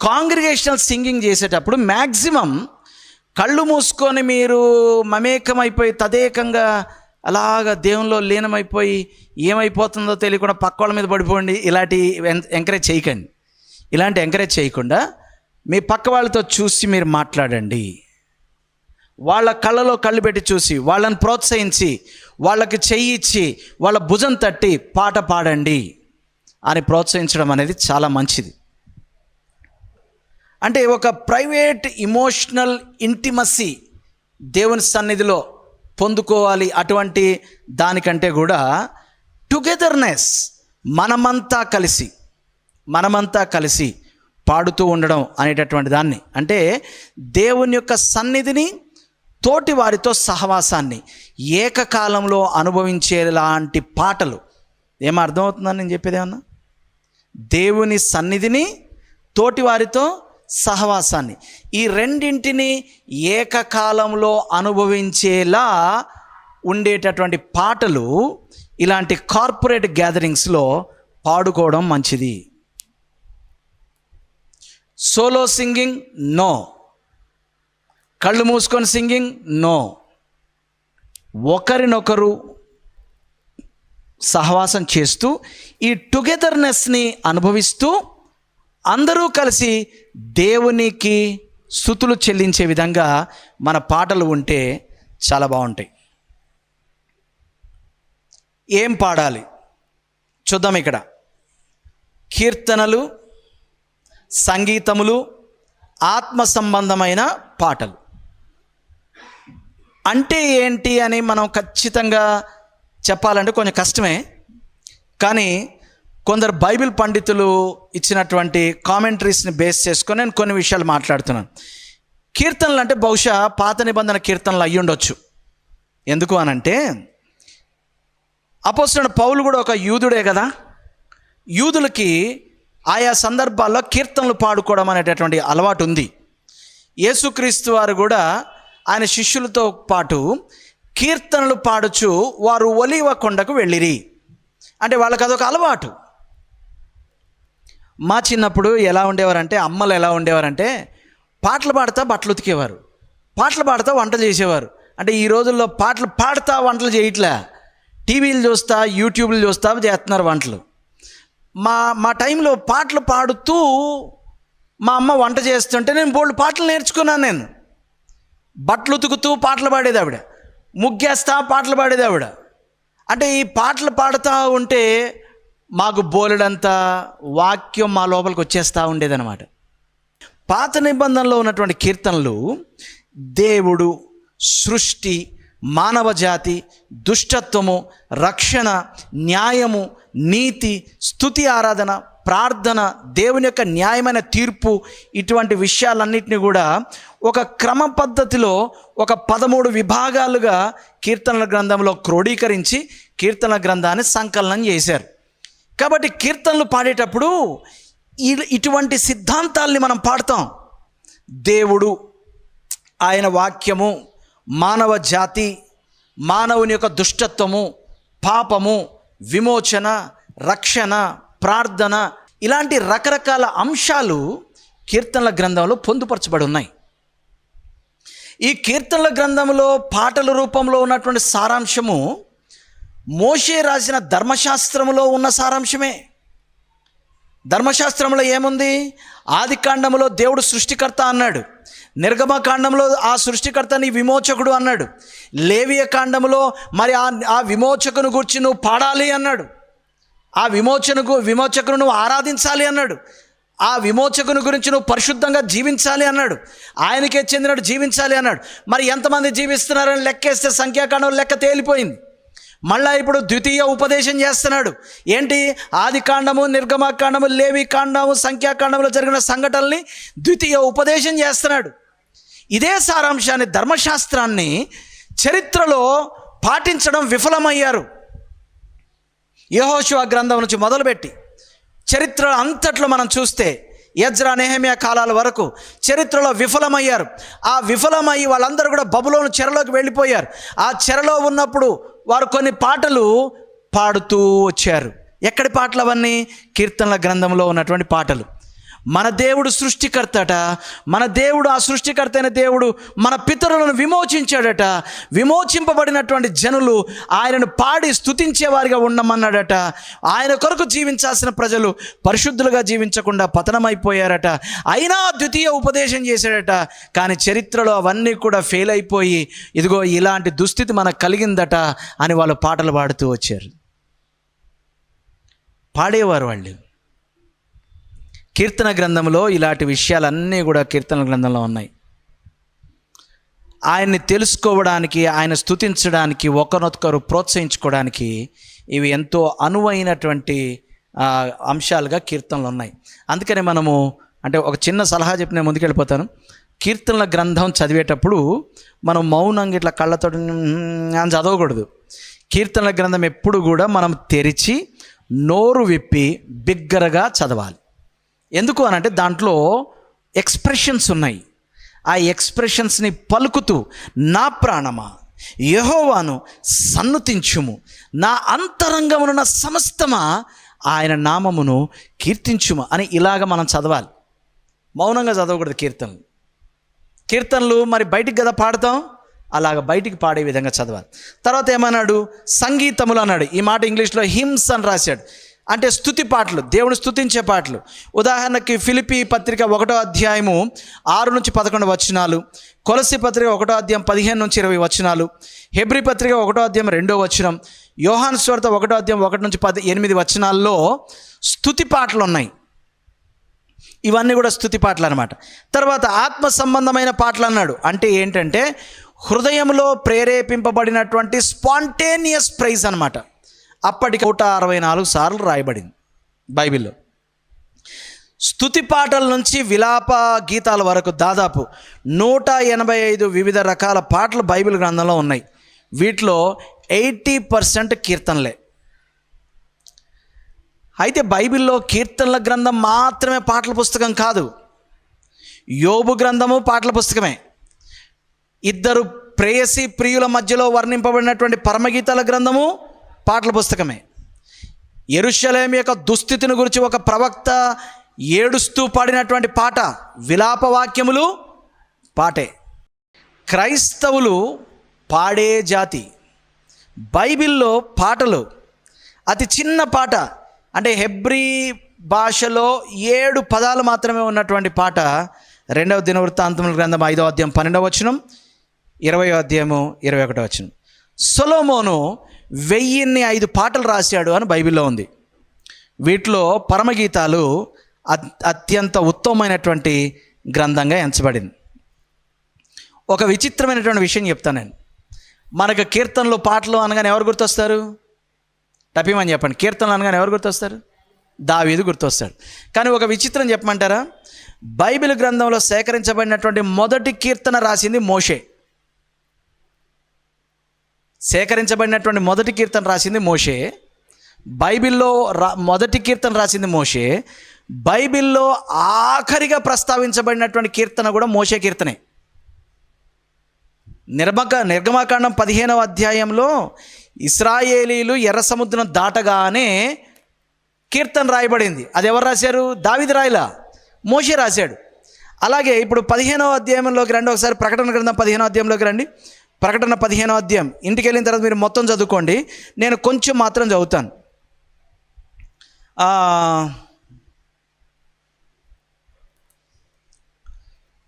Speaker 1: కాంగ్రిగేషనల్ సింగింగ్ చేసేటప్పుడు మ్యాక్సిమం కళ్ళు మూసుకొని మీరు మమేకమైపోయి తదేకంగా అలాగా దేవునిలో లీనమైపోయి ఏమైపోతుందో తెలియకుండా పక్క వాళ్ళ మీద పడిపోండి, ఇలాంటి ఎంకరేజ్ చేయకండి. ఇలాంటి ఎంకరేజ్ చేయకుండా మీ పక్క వాళ్ళతో చూసి మీరు మాట్లాడండి. వాళ్ళ కళ్ళలో కళ్ళు పెట్టి చూసి, వాళ్ళని ప్రోత్సహించి, వాళ్ళకి చెయ్యి ఇచ్చి, వాళ్ళ భుజం తట్టి పాట పాడండి అని ప్రోత్సహించడం అనేది చాలా మంచిది. అంటే ఒక ప్రైవేట్ ఇమోషనల్ ఇంటిమసీ దేవుని సన్నిధిలో పొందుకోవాలి. అటువంటి దానికంటే కూడా టుగెదర్నెస్, మనమంతా కలిసి పాడుతూ ఉండడం అనేటటువంటి దాన్ని, అంటే దేవుని యొక్క సన్నిధిని, తోటి వారితో సహవాసాన్ని ఏకకాలంలో అనుభవించేలాంటి పాటలు. ఏమో అర్థమవుతుందని నేను చెప్పేది? ఏమన్నా దేవుని సన్నిధిని, తోటి వారితో సహవాసాన్ని, ఈ రెండింటిని ఏకకాలంలో అనుభవించేలా ఉండేటటువంటి పాటలు ఇలాంటి కార్పొరేట్ గ్యాదరింగ్స్లో పాడుకోవడం మంచిది. సోలో సింగింగ్ నో, కళ్ళు మూసుకొని సింగింగ్ నో. ఒకరినొకరు సహవాసం చేస్తూ ఈ టుగెదర్నెస్ని అనుభవిస్తూ అందరూ కలిసి దేవునికి స్తుతులు చెల్లించే విధంగా మన పాటలు ఉంటే చాలా బాగుంటాయి. ఏం పాడాలి చూద్దాం. ఇక్కడ కీర్తనలు, సంగీతములు, ఆత్మ సంబంధమైన పాటలు అంటే ఏంటి అని మనం ఖచ్చితంగా చెప్పాలంటే కొంచెం కష్టమే. కానీ కొందరు బైబిల్ పండితులు ఇచ్చినటువంటి కామెంటరీస్ని బేస్ చేసుకొని నేను కొన్ని విషయాలు మాట్లాడుతున్నాను. కీర్తనలు అంటే బహుశా పాత నిబంధన కీర్తనలు అయ్యి ఉండొచ్చు. ఎందుకు అనంటే అపోస్తలుడైన పౌలు కూడా ఒక యూదుడే కదా. యూదులకి ఆయా సందర్భాల్లో కీర్తనలు పాడుకోవడం అనేటటువంటి అలవాటు ఉంది. యేసుక్రీస్తు వారు కూడా ఆయన శిష్యులతో పాటు కీర్తనలు పాడుచు వారు ఒలీవ కొండకు వెళ్ళిరి. అంటే వాళ్ళకి అదొక అలవాటు. మా చిన్నప్పుడు ఎలా ఉండేవారంటే, అమ్మలు ఎలా ఉండేవారంటే పాటలు పాడుతూ బట్టలు ఉతికేవారు, పాటలు పాడుతూ వంటలు చేసేవారు. అంటే ఈ రోజుల్లో పాటలు పాడుతూ వంటలు చేయట్లే, టీవీలు చూస్తా యూట్యూబ్లు చూస్తా చేస్తున్నారు వంటలు. మా టైంలో పాటలు పాడుతూ మా అమ్మ వంట చేస్తుంటే నేను బోల్డ్ పాటలు నేర్చుకున్నాను. నేను బట్టలు ఉతుకుతూ పాటలు పాడేది ఆవిడ, ముగ్గేస్తా పాటలు పాడేది ఆవిడ. అంటే ఈ పాటలు పాడుతూ ఉంటే మాకు బోలెడంత వాక్యం మా లోపలికి వచ్చేస్తూ ఉండేదన్నమాట. పాత నిబంధనలో ఉన్నటువంటి కీర్తనలు దేవుడు, సృష్టి, మానవ జాతి, దుష్టత్వము, రక్షణ, న్యాయము, నీతి, స్తుతి, ఆరాధన, ప్రార్థన, దేవుని యొక్క న్యాయమైన తీర్పు, ఇటువంటి విషయాలన్నింటినీ కూడా ఒక క్రమ పద్ధతిలో ఒక 13 విభాగాలుగా కీర్తనల గ్రంథంలో క్రోడీకరించి కీర్తనల గ్రంథాన్ని సంకలనం చేశారు. కాబట్టి కీర్తనలు పాడేటప్పుడు ఇటువంటి సిద్ధాంతాల్ని మనం పాడతాం. దేవుడు, ఆయన వాక్యము, మానవ జాతి, మానవుని యొక్క దుష్టత్వము, పాపము, విమోచన, రక్షణ, ప్రార్థన, ఇలాంటి రకరకాల అంశాలు కీర్తనల గ్రంథంలో పొందుపరచబడి ఉన్నాయి. ఈ కీర్తనల గ్రంథంలో పాటల రూపంలో ఉన్నటువంటి సారాంశము మోషే రాసిన ధర్మశాస్త్రములో ఉన్న సారాంశమే. ధర్మశాస్త్రంలో ఏముంది? ఆది కాండములో దేవుడు సృష్టికర్త అన్నాడు, నిర్గమకాండంలో ఆ సృష్టికర్తని విమోచకుడు అన్నాడు, లేవియ కాండములో మరి ఆ విమోచకుని గురించి నువ్వు పాడాలి అన్నాడు, ఆ విమోచకును నువ్వు ఆరాధించాలి అన్నాడు, ఆ విమోచకుని గురించి నువ్వు పరిశుద్ధంగా జీవించాలి అన్నాడు, ఆయనకే చెందినట్టు జీవించాలి అన్నాడు. మరి ఎంతమంది జీవిస్తున్నారని లెక్కేస్తే సంఖ్యాకాండం లెక్క తేలిపోయింది. మళ్ళా ఇప్పుడు ద్వితీయ ఉపదేశం చేస్తున్నాడు. ఏంటి? ఆది కాండము, నిర్గమకాండము, లేవి కాండము, సంఖ్యాకాండంలో జరిగిన సంఘటనల్ని ద్వితీయ ఉపదేశం చేస్తున్నాడు. ఇదే సారాంశాన్ని, ధర్మశాస్త్రాన్ని చరిత్రలో పాటించడం విఫలమయ్యారు. యెహోషువ గ్రంథం నుంచి మొదలుపెట్టి చరిత్ర అంతట్లో మనం చూస్తే ఎజ్రా, నెహెమ్యా కాలాల వరకు చరిత్రలో విఫలమయ్యారు. ఆ విఫలమయ్యి వాళ్ళందరూ కూడా బబులోను చెరలోకి వెళ్ళిపోయారు. ఆ చెరలో ఉన్నప్పుడు వారు కొన్ని పాటలు పాడుతూ వచ్చారు. ఎక్కడి పాటలు అవన్నీ? కీర్తనల గ్రంథంలో ఉన్నటువంటి పాటలు. మన దేవుడు సృష్టికర్తట, మన దేవుడు, ఆ సృష్టికర్త అయిన దేవుడు మన పితరులను విమోచించాడట. విమోచింపబడినటువంటి జనులు ఆయనను పాడి స్తుతించేవారిగా ఉండమన్నాడట. ఆయన కొరకు జీవించాల్సిన ప్రజలు పరిశుద్ధులుగా జీవించకుండా పతనమైపోయారట. అయినా ద్వితీయ ఉపదేశం చేశాడట. కానీ చరిత్రలో అవన్నీ కూడా ఫెయిల్ అయిపోయి ఇదిగో ఇలాంటి దుస్థితి మనకు కలిగిందట అని వాళ్ళు పాటలు పాడుతూ వచ్చారు. పాడేవారు వాళ్ళు. కీర్తన గ్రంథంలో ఇలాంటి విషయాలన్నీ కూడా కీర్తన గ్రంథంలో ఉన్నాయి. ఆయన్ని తెలుసుకోవడానికి, ఆయన స్తుతించడానికి, ఒకరినొకరు ప్రోత్సహించుకోవడానికి ఇవి ఎంతో అనువైనటువంటి అంశాలుగా కీర్తనలు ఉన్నాయి. అందుకని మనము అంటే ఒక చిన్న సలహా చెప్పి నేను ముందుకెళ్ళిపోతాను. కీర్తనల గ్రంథం చదివేటప్పుడు మనం మౌనంగా ఇట్లా కళ్ళతో అని చదవకూడదు. కీర్తనల గ్రంథం ఎప్పుడు కూడా మనం తెరిచి నోరు విప్పి బిగ్గరగా చదవాలి. ఎందుకు అనంటే దాంట్లో ఎక్స్ప్రెషన్స్ ఉన్నాయి. ఆ ఎక్స్ప్రెషన్స్ని పలుకుతూ నా ప్రాణమా యెహోవాను సన్నుతించుము, నా అంతరంగమునున్న సమస్తమా ఆయన నామమును కీర్తించుము అని ఇలాగ మనం చదవాలి. మౌనంగా చదవకూడదు కీర్తనలు మరి బయటికి కదా పాడతాం, అలాగ బయటికి పాడే విధంగా చదవాలి. తర్వాత ఏమన్నాడు? సంగీతములు అన్నాడు. ఈ మాట ఇంగ్లీష్లో హిమ్స్ అని రాశాడు. అంటే స్తుతి పాటలు, దేవుని స్తుతించే పాటలు. ఉదాహరణకి ఫిలిప్పీ పత్రిక 1వ అధ్యాయము 6 నుంచి 11 వచనాలు, కొలస్సీ పత్రిక 1వ అధ్యాయం 15 నుంచి 20 వచనాలు, హెబ్రీ పత్రిక 1వ అధ్యాయం 2వ వచనం, యోహాను సువార్త 1వ అధ్యాయం 1 నుంచి 8 వచనాల్లో స్తుతి పాటలు ఉన్నాయి. ఇవన్నీ కూడా స్తుతి పాటలు అనమాట. తర్వాత ఆత్మ సంబంధమైన పాటలు అన్నాడు. అంటే ఏంటంటే హృదయంలో ప్రేరేపింపబడినటువంటి స్పాంటేనియస్ ప్రైజ్ అనమాట. అప్పటికి 164 సార్లు రాయబడింది బైబిల్లో. స్తుతి పాటల నుంచి విలాప గీతాల వరకు దాదాపు 185 వివిధ రకాల పాటలు బైబిల్ గ్రంథంలో ఉన్నాయి. వీటిలో 80% కీర్తనలే. అయితే బైబిల్లో కీర్తనల గ్రంథం మాత్రమే పాటల పుస్తకం కాదు. యోబు గ్రంథము పాటల పుస్తకమే. ఇద్దరు ప్రేయసి ప్రియుల మధ్యలో వర్ణింపబడినటువంటి పరమగీతాల గ్రంథము పాటల పుస్తకమే. యెరూషలేము యొక్క దుస్థితిని గురించి ఒక ప్రవక్త ఏడుస్తూ పాడినటువంటి పాట, విలాప వాక్యములు పాటే. క్రైస్తవులు పాడే జాతి. బైబిల్లో పాటలు అతి చిన్న పాట, అంటే హెబ్రీ భాషలో 7 పదాలు మాత్రమే ఉన్నటువంటి పాట 2వ దినవృత్తాంతముల గ్రంథం 5వ అధ్యాయం 12వ వచనం, 20వ అధ్యాయము 21వ వచనం. సొలొమోను 1005 పాటలు రాశాడు అని బైబిల్లో ఉంది. వీటిలో పరమగీతాలు అత్యంత ఉత్తమమైనటువంటి గ్రంథంగా ఎంచబడింది. ఒక విచిత్రమైనటువంటి విషయం చెప్తాను నేను. మనకు కీర్తనలు పాటలు అనగానే ఎవరు గుర్తొస్తారు? టపిమని చెప్పండి. కీర్తనలు అనగానే ఎవరు గుర్తొస్తారు? దావీదు గుర్తొస్తాడు. కానీ ఒక విచిత్రం చెప్పమంటారా? బైబిల్ గ్రంథంలో సేకరించబడినటువంటి మొదటి కీర్తన రాసింది మోషే. సేకరించబడినటువంటి మొదటి కీర్తన రాసింది మోషే. బైబిల్లో మొదటి కీర్తన రాసింది మోషే. బైబిల్లో ఆఖరిగా ప్రస్తావించబడినటువంటి కీర్తన కూడా మోషే కీర్తనే. నిర్గమకాండం 15వ అధ్యాయంలో ఇశ్రాయేలీలు ఎర్ర సముద్రం దాటగానే కీర్తన రాయబడింది. అది ఎవరు రాశారు? దావీదు రాయలా, మోషే రాశాడు. అలాగే ఇప్పుడు 15వ అధ్యాయంలోకి రండి. ఒకసారి ప్రకటన గ్రంథం 15వ అధ్యాయంలోకి రండి. ప్రకటన 15వ అధ్యాయం. ఇంటికి వెళ్ళిన తర్వాత మీరు మొత్తం చదువుకోండి, నేను కొంచెం మాత్రం చదువుతాను.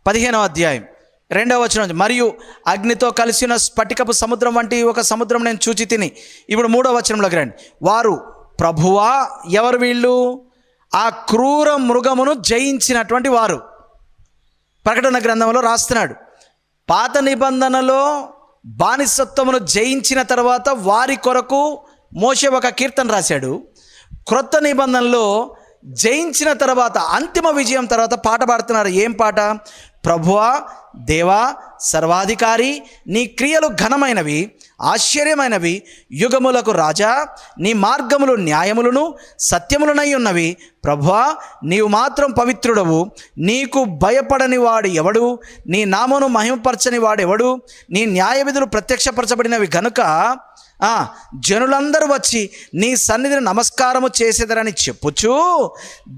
Speaker 1: 15వ అధ్యాయం 2వ వచనం, మరియు అగ్నితో కలిసిన స్ఫటికపు సముద్రం వంటి ఒక సముద్రం నేను చూచి తిని. ఇప్పుడు 3వ వచనంలోకి రండి. వారు, ప్రభువా, ఎవరు వీళ్ళు? ఆ క్రూర మృగమును జయించినటువంటి వారు. ప్రకటన గ్రంథంలో రాస్తున్నాడు. పాత నిబంధనలో బానిసత్వమును జయించిన తర్వాత వారి కొరకు మోషే ఒక కీర్తన రాశాడు. క్రొత్త నిబంధనలో జయించిన తర్వాత, అంతిమ విజయం తర్వాత పాట పాడుతున్నారు. ఏం పాట? ప్రభువా, దేవా, సర్వాధికారి, నీ క్రియలు ఘనమైనవి, ఆశ్చర్యమైనవి, యుగములకు రాజా, నీ మార్గములు న్యాయములను సత్యములనై ఉన్నవి. ప్రభువా, నీవు మాత్రం పవిత్రుడవు, నీకు భయపడని వాడు ఎవడు? నీ నామమును మహిమపరచని వాడెవడు? నీ న్యాయ విధులు ప్రత్యక్షపరచబడినవి గనుక జనులందరూ వచ్చి నీ సన్నిధిని నమస్కారము చేసేదరని చెప్పుచు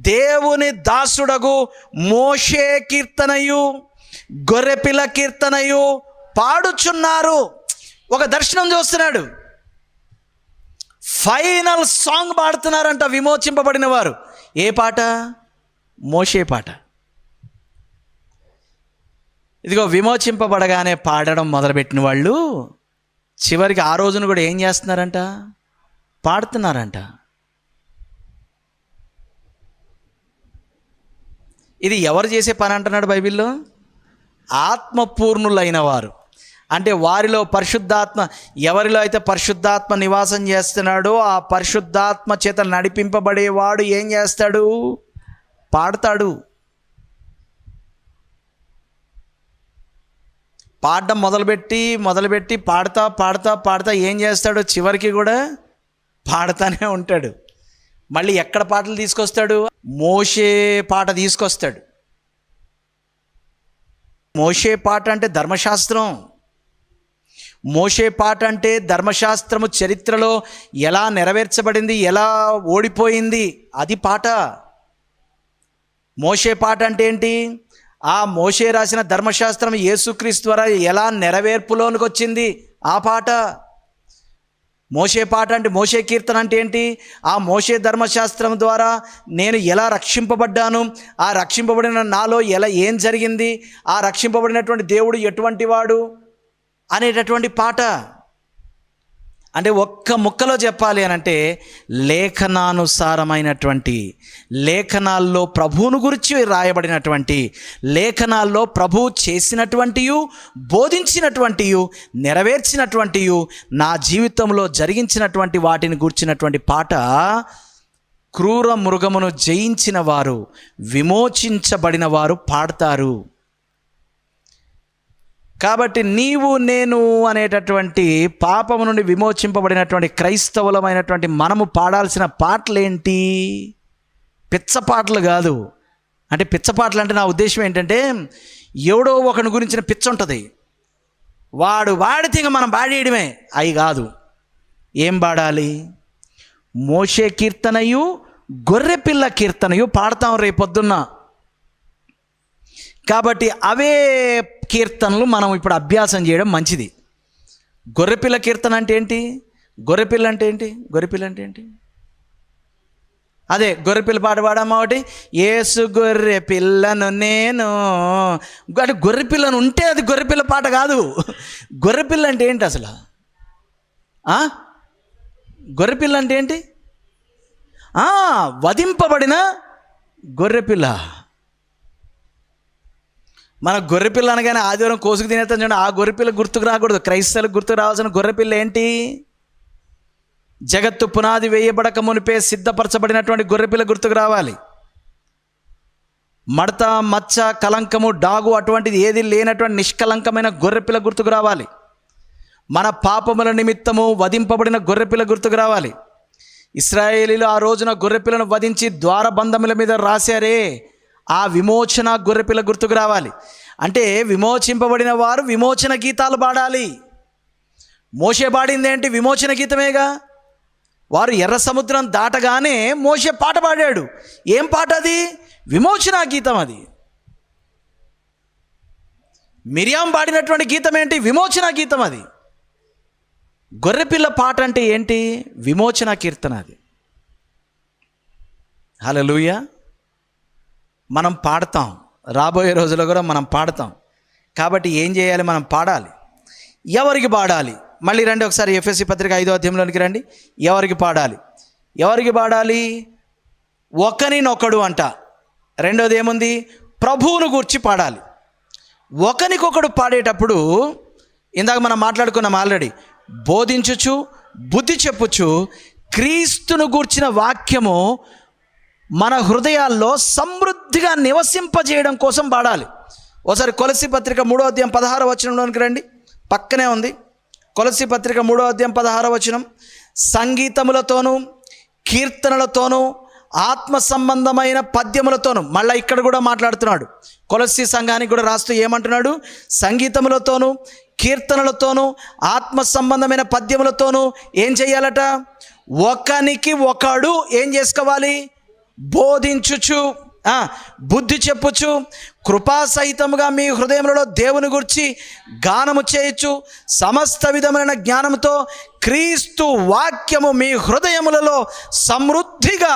Speaker 1: దేవుని దాసుడగు మోషే కీర్తనయు గొర్రెపిల్ల కీర్తనయు పాడుచున్నారు. ఒక దర్శనం చూస్తున్నాడు. ఫైనల్ సాంగ్ పాడుతున్నారంట విమోచింపబడిన వారు. ఏ పాట? మోషే పాట. ఇదిగో విమోచింపబడగానే పాడడం మొదలుపెట్టిన వాళ్ళు చివరికి ఆ రోజున కూడా ఏం చేస్తున్నారంట? పాడుతున్నారంట. ఇది ఎవరు చేసే పని అంటున్నాడు బైబిల్లో? ఆత్మపూర్ణులైన వారు. అంటే వారిలో పరిశుద్ధాత్మ, ఎవరిలో అయితే పరిశుద్ధాత్మ నివాసం చేస్తున్నాడో ఆ పరిశుద్ధాత్మ చేత నడిపింపబడేవాడు ఏం చేస్తాడు? పాడతాడు. పాడడం మొదలుపెట్టి పాడుతా ఏం చేస్తాడు? చివరికి కూడా పాడుతూనే ఉంటాడు. మళ్ళీ ఎక్కడ పాటలు తీసుకొస్తాడు? మోషే పాట తీసుకొస్తాడు. మోషే పాట అంటే ధర్మశాస్త్రం. మోషే పాట అంటే ధర్మశాస్త్రము చరిత్రలో ఎలా నెరవేర్చబడింది, ఎలా ఓడిపోయింది, అది పాట. మోషే పాట అంటే ఏంటి? ఆ మోషే రాసిన ధర్మశాస్త్రం యేసుక్రీస్తు ద్వారా ఎలా నెరవేర్పులోనికి వచ్చింది, ఆ పాట. మోషే పాట అంటే, మోషే కీర్తన అంటే ఏంటి? ఆ మోషే ధర్మశాస్త్రం ద్వారా నేను ఎలా రక్షింపబడ్డాను, ఆ రక్షింపబడిన నాలో ఏం జరిగింది, ఆ రక్షింపబడినటువంటి దేవుడు ఎటువంటి వాడు అనేటటువంటి పాట. అంటే ఒక్క ముక్కలో చెప్పాలి అని అంటే, లేఖనానుసారమైనటువంటి, లేఖనాల్లో ప్రభువును గురించి రాయబడినటువంటి, లేఖనాల్లో ప్రభువు చేసినటువంటియు, బోధించినటువంటియు, నెరవేర్చినటువంటియు, నా జీవితంలో జరిగించినటువంటి వాటిని గూర్చినటువంటి పాట. క్రూర మృగమును జయించిన వారు, విమోచించబడిన వారు పాడతారు. కాబట్టి నీవు నేను అనేటటువంటి పాపము నుండి విమోచింపబడినటువంటి క్రైస్తవులమైనటువంటి మనము పాడాల్సిన పాటలేంటి? పిచ్చ పాటలు కాదు. అంటే పిచ్చ పాటలు అంటే నా ఉద్దేశం ఏంటంటే, ఎవడో ఒకని గురించిన పిచ్చ ఉంటుంది, వాడితే ఇంకా మనం పాడేయడమే. అవి కాదు. ఏం పాడాలి? మోషే కీర్తనయు, గొర్రెపిల్ల కీర్తనయు పాడతాం రేపొద్దున్న. కాబట్టి అవే కీర్తనలు మనం ఇప్పుడు అభ్యాసం చేయడం మంచిది. గొర్రెపిల్ల కీర్తన అంటే ఏంటి? గొర్రెపిల్ల అంటే ఏంటి? గొర్రెపిల్ల అంటే ఏంటి? అదే గొర్రెపిల్ల పాట పాడమ్మా ఒకటి. యేసు గొర్రె పిల్లను నేను, అంటే గొర్రెపిల్లను ఉంటే అది గొర్రెపిల్ల పాట కాదు. గొర్రెపిల్ల అంటే ఏంటి అసలు? గొర్రెపిల్ల అంటే ఏంటి? వధింపబడిన గొర్రెపిల్ల. మన గొర్రెపిల్ల అనగానే ఆదివారం కోసుకు తినేస్తాం చూడండి, ఆ గొర్రెపిల్ల గుర్తుకు రాకూడదు. క్రైస్తవులకు గుర్తుకు రావాల్సిన గొర్రెపిల్ల ఏంటి? జగత్తు పునాది వేయబడక మునిపే సిద్ధపరచబడినటువంటి గొర్రెపిల్ల గుర్తుకు రావాలి. మడత, మచ్చ, కలంకము, డాగు అటువంటిది ఏది లేనటువంటి నిష్కలంకమైన గొర్రెపిల్ల గుర్తుకు రావాలి. మన పాపముల నిమిత్తము వధింపబడిన గొర్రెపిల్ల గుర్తుకు రావాలి. ఇశ్రాయేలీలు ఆ రోజున గొర్రెపిల్లను వధించి ద్వారబంధముల మీద రాశారే, ఆ విమోచన గొర్రెపిల్ల గుర్తుకు రావాలి. అంటే విమోచింపబడిన వారు విమోచన గీతాలు పాడాలి. మోషే పాడింది ఏంటి? విమోచన గీతమేగా. వారు ఎర్ర సముద్రం దాటగానే మోషే పాట పాడాడు. ఏం పాట అది? విమోచన గీతం. అది మిరియాం పాడినటువంటి గీతం ఏంటి? విమోచన గీతం. అది గొర్రెపిల్ల పాట అంటే ఏంటి? విమోచన కీర్తన. అది హల్లెలూయా. మనం పాడతాం, రాబోయే రోజుల్లో కూడా మనం పాడతాం. కాబట్టి ఏం చేయాలి? మనం పాడాలి. ఎవరికి పాడాలి? మళ్ళీ రండి ఒకసారి ఎఫెసీ పత్రిక 5వ అధ్యాయంలోనికి రండి. ఎవరికి పాడాలి? ఎవరికి పాడాలి? ఒకనినొకడు అంట. రెండోది ఏముంది? ప్రభువును గూర్చి పాడాలి. ఒకనికొకడు పాడేటప్పుడు ఇందాక మనం మాట్లాడుకున్నాం ఆల్రెడీ. బోధించుచు, బుద్ధి చెప్పుచు, క్రీస్తును గూర్చిన వాక్యము మన హృదయాల్లో సమృద్ధిగా నివసింపజేయడం కోసం పాడాలి. ఒకసారి కొలస్సీ పత్రిక 3వ అధ్యాయం 16వ వచనంలోనికి రండి. పక్కనే ఉంది కొలస్సీ పత్రిక 3వ అధ్యాయం 16వ వచనం. సంగీతములతోనూ, కీర్తనలతోనూ, ఆత్మ సంబంధమైన పద్యములతోనూ. మళ్ళీ ఇక్కడ కూడా మాట్లాడుతున్నాడు. కొలస్సీ సంఘానికి కూడా రాస్తూ ఏమంటున్నాడు? సంగీతములతోనూ, కీర్తనలతోనూ, ఆత్మ సంబంధమైన పద్యములతోనూ ఏం చేయాలట? ఒకనికి ఒకడు ఏం చేసుకోవాలి? బోధించుచు, బుద్ధి చెప్పుచు, కృపాసహితముగా మీ హృదయములలో దేవుని గురించి గానము చేయొచ్చు, సమస్త విధమైన జ్ఞానంతో క్రీస్తు వాక్యము మీ హృదయములలో సమృద్ధిగా.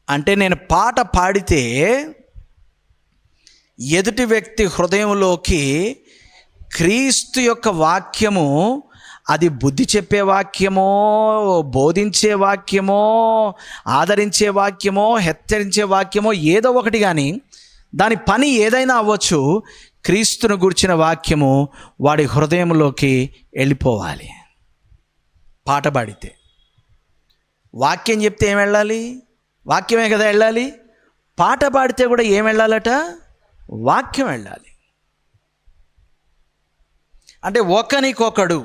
Speaker 1: అంటే నేను పాట పాడితే ఎదుటి వ్యక్తి హృదయంలోకి క్రీస్తు యొక్క వాక్యము, అది బుద్ధి చెప్పే వాక్యమో, బోధించే వాక్యమో, ఆదరించే వాక్యమో, హెచ్చరించే వాక్యమో, ఏదో ఒకటి, కానీ దాని పని ఏదైనా అవ్వచ్చు, క్రీస్తును గుర్చిన వాక్యము వాడి హృదయంలోకి వెళ్ళిపోవాలి. పాట పాడితే వాక్యం చెప్తే ఏం వెళ్ళాలి? వాక్యమే కదా వెళ్ళాలి. పాట పాడితే కూడా ఏం వెళ్ళాలట? వాక్యం వెళ్ళాలి. అంటే ఒకనికొకడు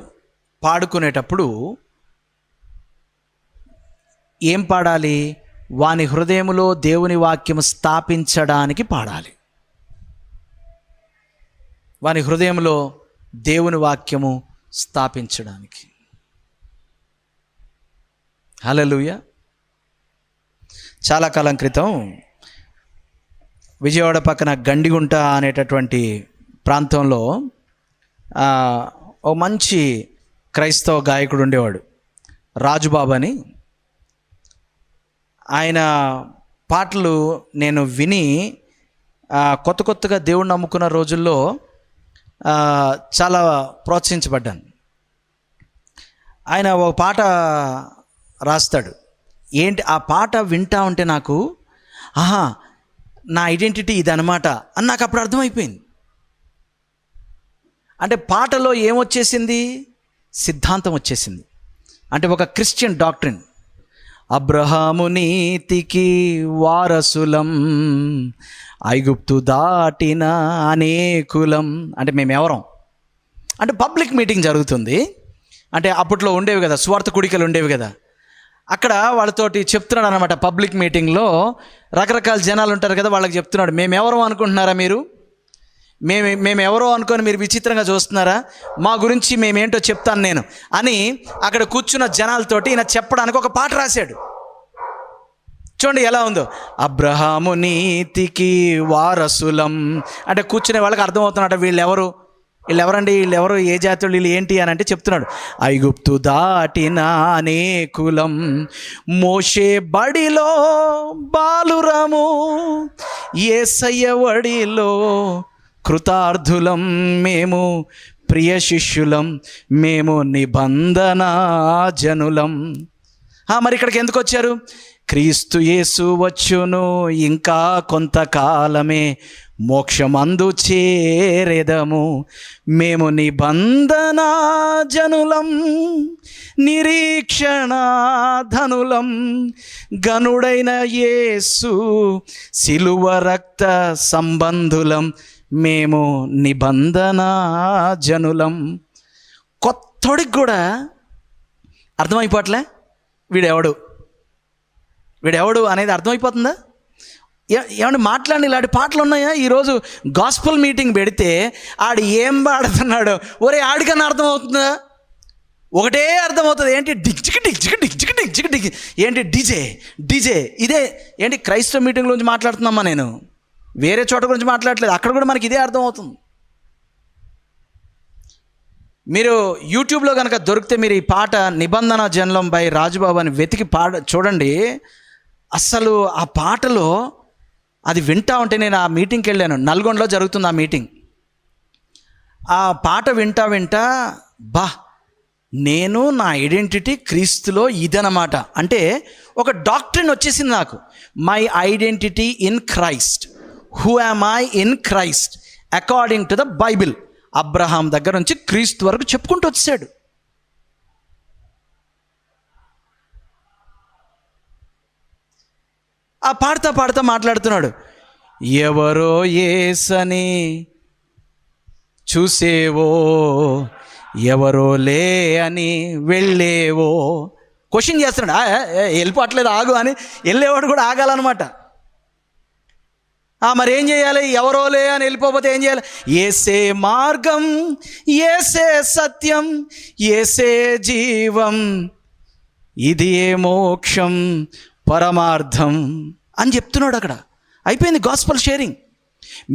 Speaker 1: పాడుకునేటప్పుడు ఏం పాడాలి? వాని హృదయములో దేవుని వాక్యము స్థాపించడానికి పాడాలి. వాని హృదయంలో దేవుని వాక్యము స్థాపించడానికి. హల్లెలూయా. చాలా కాలం క్రితం విజయవాడ పక్కన గండిగుంట అనేటటువంటి ప్రాంతంలో ఓ మంచి క్రైస్తవ గాయకుడు ఉండేవాడు, రాజుబాబు అని. ఆయన పాటలు నేను విని కొత్తగా దేవుణ్ణి నమ్ముకున్న రోజుల్లో చాలా ప్రోత్సహించబడ్డాను. ఆయన ఒక పాట రాస్తాడు. ఏంటి ఆ పాట వింటా ఉంటే నాకు నా ఐడెంటిటీ ఇదనమాట అని నాకు అప్పుడు అర్థమైపోయింది. అంటే పాటలో ఏమొచ్చేసింది? సిద్ధాంతం వచ్చేసింది. అంటే ఒక క్రిస్టియన్ డాక్ట్రిన్. అబ్రహాము నీతికి వారసులం, ఐగుప్తు దాటిన అనేకులం. అంటే మేమెవరం? అంటే పబ్లిక్ మీటింగ్ జరుగుతుంది. అంటే అప్పట్లో ఉండేవి కదా, స్వార్థ కుడికలు ఉండేవి కదా, అక్కడ వాళ్ళతోటి చెప్తున్నాడు అనమాట. పబ్లిక్ మీటింగ్లో రకరకాల జనాలు ఉంటారు కదా, వాళ్ళకి చెప్తున్నాడు, మేమెవరం అనుకుంటున్నారా మీరు? మేమెవరో అనుకొని మీరు విచిత్రంగా చూస్తున్నారా? మా గురించి మేమేంటో చెప్తాను నేను అని అక్కడ కూర్చున్న జనాలతోటి ఈయన చెప్పడానికి ఒక పాట రాశాడు. చూడండి ఎలా ఉందో. అబ్రహాము నీతికి వారసులం అంటే కూర్చునే వాళ్ళకి అర్థమవుతున్నట్ట వీళ్ళెవరండి, వీళ్ళెవరు, ఏ జాతులు, వీళ్ళు ఏంటి అని అంటే చెప్తున్నాడు. ఐగుప్తు దాటిన అనేకులం, మోషే బడిలో బాలురము, యేసయ్య వడిలో కృతార్థులం, మేము ప్రియ శిష్యులం, మేము నిబంధన జనులం. మరి ఇక్కడికి ఎందుకు వచ్చారు? క్రీస్తు యేసు వచ్చును ఇంకా కొంతకాలమే, మోక్షమందు చేరెదము, మేము నిబంధన జనులం, నిరీక్షణ ధనులం, గనుడైన యేసు సిలువ రక్త సంబంధులం, మేము నిబంధన జనులం. కొత్తోడికి కూడా అర్థమైపోవట్లే వీడెవడు అనేది అర్థమైపోతుందా? ఏమంటే మాట్లాడి ఇలాంటి పాటలు ఉన్నాయా? ఈరోజు గాస్పుల్ మీటింగ్ పెడితే ఆడు ఏం పాడుతున్నాడో ఆడికన్నా అర్థమవుతుందా? ఒకటే అర్థమవుతుంది. ఏంటి డిగ్జికి డిగ్జికి డిగ్జికి డిగ్జికి డిగ్గి, ఏంటి డీజే ఇదే. ఏంటి క్రైస్తవ మీటింగ్ గురించి మాట్లాడుతున్నామా? నేను వేరే చోట గురించి మాట్లాడలేదు. అక్కడ కూడా మనకి ఇదే అర్థమవుతుంది. మీరు యూట్యూబ్లో కనుక దొరికితే మీరు ఈ పాట నిబంధన జనులం బై రాజుబాబు అని వెతికి చూడండి. అసలు ఆ పాటలో అది వింటా ఉంటే, నేను ఆ మీటింగ్కి వెళ్ళాను, నల్గొండలో జరుగుతుంది ఆ మీటింగ్. ఆ పాట వింటా నేను నా ఐడెంటిటీ క్రీస్తులో ఇదనమాట. అంటే ఒక డాక్ట్రిన్ వచ్చేసింది నాకు. My identity in Christ. Who am I in Christ according to the Bible. Abraham దగ్గర నుంచి క్రీస్తు వరకు చెప్పుకుంటూ వచ్చాడు. ఆ పాడుతా మాట్లాడుతున్నాడు. ఎవరో యేసని చూసేవో, ఎవరో లే అని వెళ్ళేవో. క్వశ్చన్ చేస్తున్నాడు. వెళ్ళిపోవట్లేదు, ఆగు అని. వెళ్ళేవాడు కూడా ఆగాలన్నమాట. మరి ఏం చేయాలి? ఎవరోలే అని వెళ్ళిపోతే ఏం చేయాలి? యేసే మార్గం, యేసే సత్యం, యేసే జీవం, ఇది ఏ మోక్షం పరమార్థం అని చెప్తున్నాడు అక్కడ. అయిపోయింది గాస్పల్ షేరింగ్.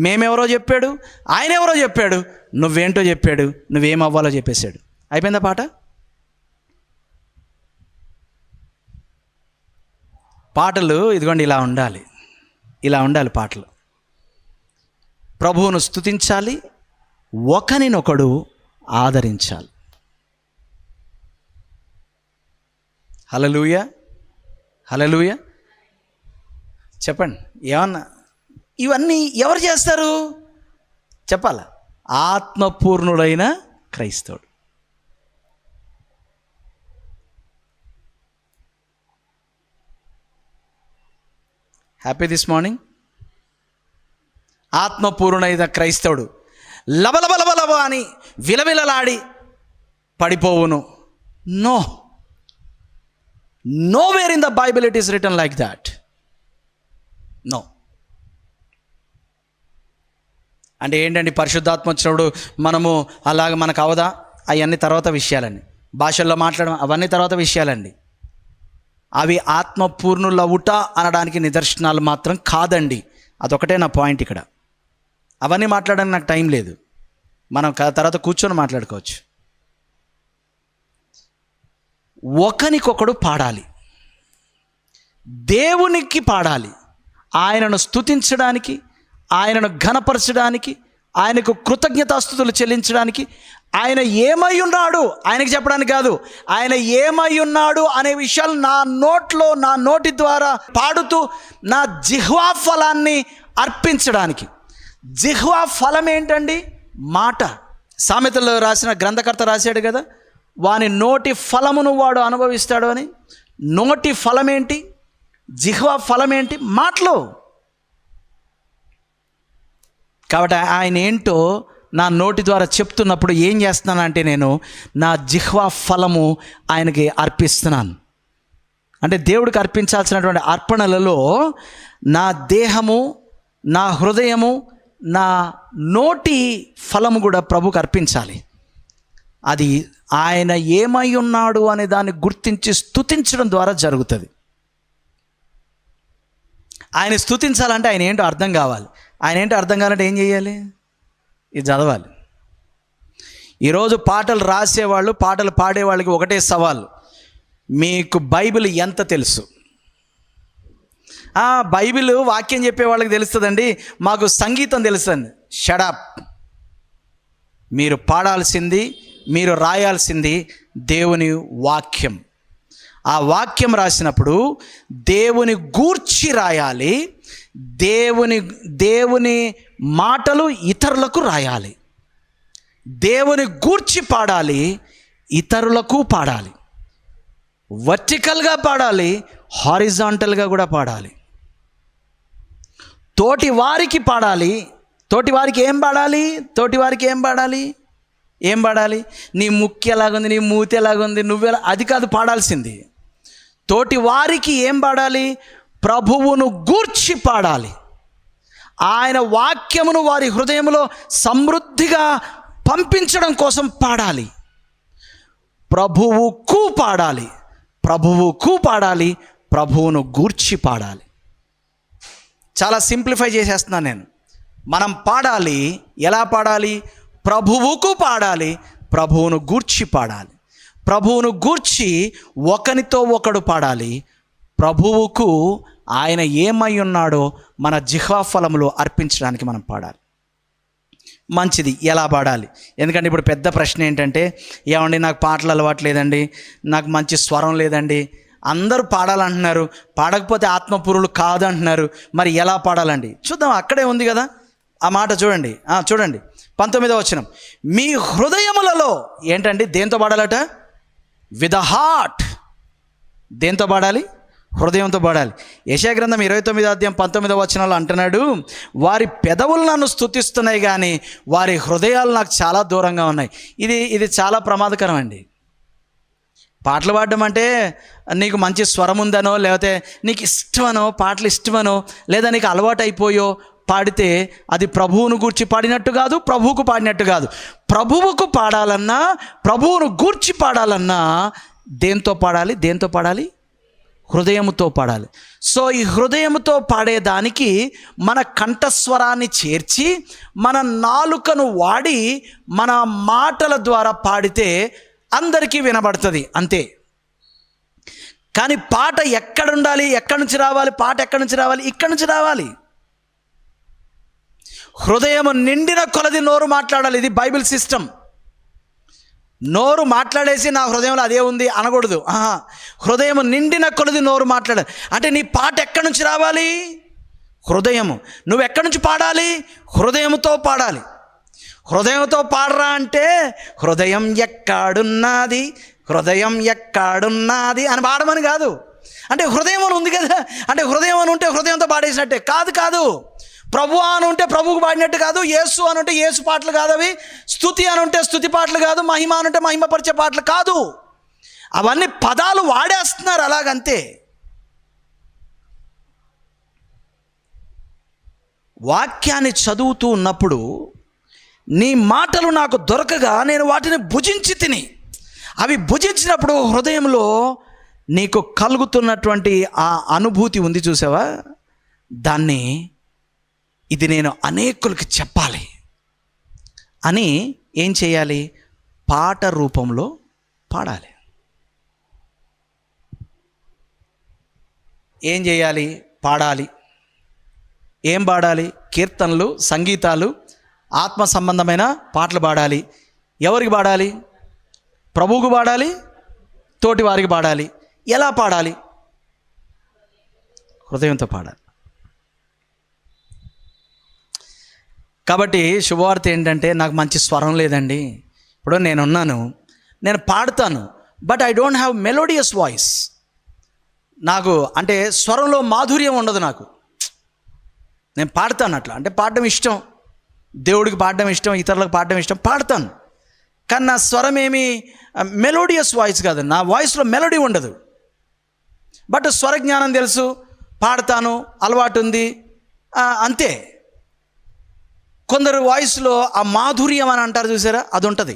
Speaker 1: మేమెవరో చెప్పాడు, ఆయన ఎవరో చెప్పాడు, నువ్వేంటో చెప్పాడు, నువ్వేమవ్వాలో చెప్పేశాడు. అయిపోయిందా పాట? పాటలు ఇదిగోండి ఇలా ఉండాలి పాటలు. ప్రభువును స్తుతించాలి, ఒకరినొకడు ఆదరించాలి. హల్లెలూయా చెప్పండి. ఏమన్నా ఇవన్నీ ఎవరు చేస్తారు చెప్పాలా? ఆత్మపూర్ణుడైన క్రైస్తవుడు. Happy this morning. ఆత్మపూర్ణుడైన క్రైస్తవుడు లబలబలబలబ అని విలవిలలాడి పడిపోవును. Nowhere in the Bible it is written like that. No. అంటే ఏంటండి, పరిశుద్ధాత్మ వచ్చినప్పుడు మనము అలాగ మనకు అవదా? అవన్నీ తర్వాత విషయాలండి. భాషల్లో మాట్లాడడం అవన్నీ తర్వాత విషయాలండి. అవి ఆత్మపూర్ణులవుట అనడానికి నిదర్శనాలు మాత్రం కాదండి. అదొకటే నా పాయింట్ ఇక్కడ. అవన్నీ మాట్లాడడానికి నాకు టైం లేదు. మనం తర్వాత కూర్చొని మాట్లాడుకోవచ్చు. ఒకనికొకడు పాడాలి, దేవునికి పాడాలి, ఆయనను స్తుతించడానికి, ఆయనను ఘనపరచడానికి, ఆయనకు కృతజ్ఞతాస్తుతులు చెల్లించడానికి. ఆయన ఏమై ఉన్నాడు ఆయనకి చెప్పడానికి కాదు, ఆయన ఏమై ఉన్నాడు అనే విషయాలు నా నోటి ద్వారా పాడుతూ నా జిహ్వా ఫలాన్ని అర్పించడానికి. జిహ్వా ఫలం ఏంటండి? మాట. సామెతల్లో రాసిన గ్రంథకర్త రాశాడు కదా, వాని నోటి ఫలమును వాడు అనుభవిస్తాడు అని. నోటి ఫలం ఏంటి? జిహ్వా ఫలం ఏంటి? మాటలు. కాబట్టి ఆయన ఏంటో నా నోటి ద్వారా చెప్తున్నప్పుడు ఏం చేస్తున్నానంటే నేను నా జిహ్వా ఫలము ఆయనకి అర్పిస్తున్నాను. అంటే దేవుడికి అర్పించాల్సినటువంటి అర్పణలలో నా దేహము, నా హృదయము, నా నోటి ఫలము కూడా ప్రభుకు అర్పించాలి. అది ఆయన ఏమై ఉన్నాడు అనే దాన్ని గుర్తించి స్తుతించడం ద్వారా జరుగుతుంది. ఆయన స్తుతించాలంటే ఆయన ఏంటో అర్థం కావాలి. ఆయన ఏంటో అర్థం కావాలంటే ఏం చేయాలి? ఇది చదవాలి. ఈరోజు పాటలు రాసేవాళ్ళు, పాటలు పాడేవాళ్ళకి ఒకటే సవాల్, మీకు బైబిల్ ఎంత తెలుసు? బైబిల్ వాక్యం చెప్పే వాళ్ళకి తెలుస్తుందండి, మాకు సంగీతం తెలుస్తుంది. షడప్. మీరు పాడాల్సింది, మీరు రాయాల్సింది దేవుని వాక్యం. ఆ వాక్యం రాసినప్పుడు దేవుని గూర్చి రాయాలి, దేవుని మాటలు ఇతరులకు రాయాలి, దేవుని గూర్చి పాడాలి, ఇతరులకు పాడాలి. వర్టికల్గా పాడాలి, హారిజాంటల్గా కూడా పాడాలి. తోటి వారికి పాడాలి. తోటి వారికి ఏం పాడాలి? ఏం పాడాలి? నీ ముక్కు ఎలాగుంది, నీ మూతి ఎలాగుంది, నువ్వెలా, అది కాదు పాడాల్సింది. తోటి వారికి ఏం పాడాలి? ప్రభువును గూర్చి పాడాలి. ఆయన వాక్యమును వారి హృదయంలో సమృద్ధిగా పంపించడం కోసం పాడాలి. ప్రభువుకు పాడాలి, ప్రభువును గూర్చి పాడాలి. చాలా సింప్లిఫై చేసేస్తున్నాను నేను. మనం పాడాలి. ఎలా పాడాలి? ప్రభువుకు పాడాలి, ప్రభువును గూర్చి పాడాలి. ప్రభువును గూర్చి ఒకనితో ఒకడు పాడాలి. ప్రభువుకు ఆయన ఏమై ఉన్నాడో మన జిహ్వా ఫలములో అర్పించడానికి మనం పాడాలి. మంచిది. ఎలా పాడాలి? ఎందుకంటే ఇప్పుడు పెద్ద ప్రశ్న ఏంటంటే, ఏమండి నాకు పాటలు అలవాటు లేదండి, నాకు మంచి స్వరం లేదండి, అందరూ పాడాలంటున్నారు, పాడకపోతే ఆత్మపూరులు కాదు అంటున్నారు, మరి ఎలా పాడాలండి? చూద్దాం, అక్కడే ఉంది కదా ఆ మాట. చూడండి 19వ వచనం. మీ హృదయములలో ఏంటండి? దేంతో పాడాలట? With heart. దేంతో పాడాలి? హృదయంతో పాడాలి. యెషయా గ్రంథం 29వ అధ్యాయం 19వ వచనంలో అంటున్నాడు, వారి పెదవులు నన్ను స్తుతిస్తున్నాయి కానీ వారి హృదయాలు నాకు చాలా దూరంగా ఉన్నాయి. ఇది చాలా ప్రమాదకరం అండి. పాటలు పాడడం అంటే నీకు మంచి స్వరం ఉందనో, లేకపోతే నీకు ఇష్టమనో, పాటలు ఇష్టమనో, లేదా నీకు అలవాటు అయిపోయో పాడితే అది ప్రభువును గూర్చి పాడినట్టు కాదు, ప్రభువుకు పాడినట్టు కాదు. ప్రభువుకు పాడాలన్నా, ప్రభువును గూర్చి పాడాలన్నా దేంతో పాడాలి? హృదయముతో పాడాలి. సో ఈ హృదయముతో పాడేదానికి మన కంఠస్వరాన్ని చేర్చి, మన నాలుకను వాడి, మన మాటల ద్వారా పాడితే అందరికీ వినబడుతుంది, అంతే. కానీ పాట ఎక్కడుండాలి? ఎక్కడి నుంచి రావాలి? పాట ఎక్కడి నుంచి రావాలి? ఇక్కడి నుంచి రావాలి. హృదయం నిండిన కొలది నోరు మాట్లాడాలి. ఇది బైబిల్ సిస్టమ్. నోరు మాట్లాడేసి నా హృదయంలో అదే ఉంది అనకూడదు. హృదయం నిండిన కొలది నోరు మాట్లాడాలి. అంటే నీ పాట ఎక్కడి నుంచి రావాలి? హృదయము. నువ్వు ఎక్కడి నుంచి పాడాలి? హృదయంతో పాడాలి. హృదయంతో పాడరా అంటే హృదయం ఎక్కడున్నది అని పాడమని కాదు. అంటే హృదయం అని ఉంది కదా, అంటే హృదయం అని ఉంటే హృదయంతో పాడేసినట్టే కాదు. ప్రభు అని ఉంటే ప్రభువుకు పాడినట్టు కాదు. యేసు అని ఉంటే యేసు పాటలు కాదు అవి. స్తుతి అని ఉంటే స్తుతి పాటలు కాదు. మహిమ అని ఉంటే మహిమపరిచే పాటలు కాదు. అవన్నీ పదాలు వాడేస్తున్నారు అలాగంతే. వాక్యాన్ని చదువుతూ ఉన్నప్పుడు నీ మాటలు నాకు దొరకగా నేను వాటిని భుజించి తిని, అవి భుజించినప్పుడు హృదయంలో నీకు కలుగుతున్నటువంటి ఆ అనుభూతి ఉంది చూసావా, దాన్ని ఇది నేను అనేకులకి చెప్పాలి అని ఏం చేయాలి? పాట రూపంలో పాడాలి. ఏం చేయాలి? పాడాలి. ఏం పాడాలి? కీర్తనలు, సంగీతాలు, ఆత్మ సంబంధమైన పాటలు పాడాలి. ఎవరికి పాడాలి? ప్రభువుకు పాడాలి, తోటి వారికి పాడాలి. ఎలా పాడాలి? హృదయంతో పాడాలి. కాబట్టి శుభవార్త ఏంటంటే, నాకు మంచి స్వరం లేదండి. ఇప్పుడు నేను పాడతాను, but I don't have melodious voice. నాకు అంటే స్వరంలో మాధుర్యం ఉండదు. నేను పాడతాను అట్లా, అంటే పాడడం ఇష్టం, దేవుడికి పాడడం ఇష్టం, ఇతరులకు పాడడం ఇష్టం, పాడతాను. కానీ నా స్వరం ఏమి మెలోడియస్ వాయిస్ కాదు, నా వాయిస్లో మెలోడీ ఉండదు. బట్ స్వరజ్ఞానం తెలుసు, పాడతాను, అలవాటు ఉంది, అంతే. కొందరు వాయిస్లో ఆ మాధుర్యం అని అంటారు చూసారా, అది ఉంటుంది.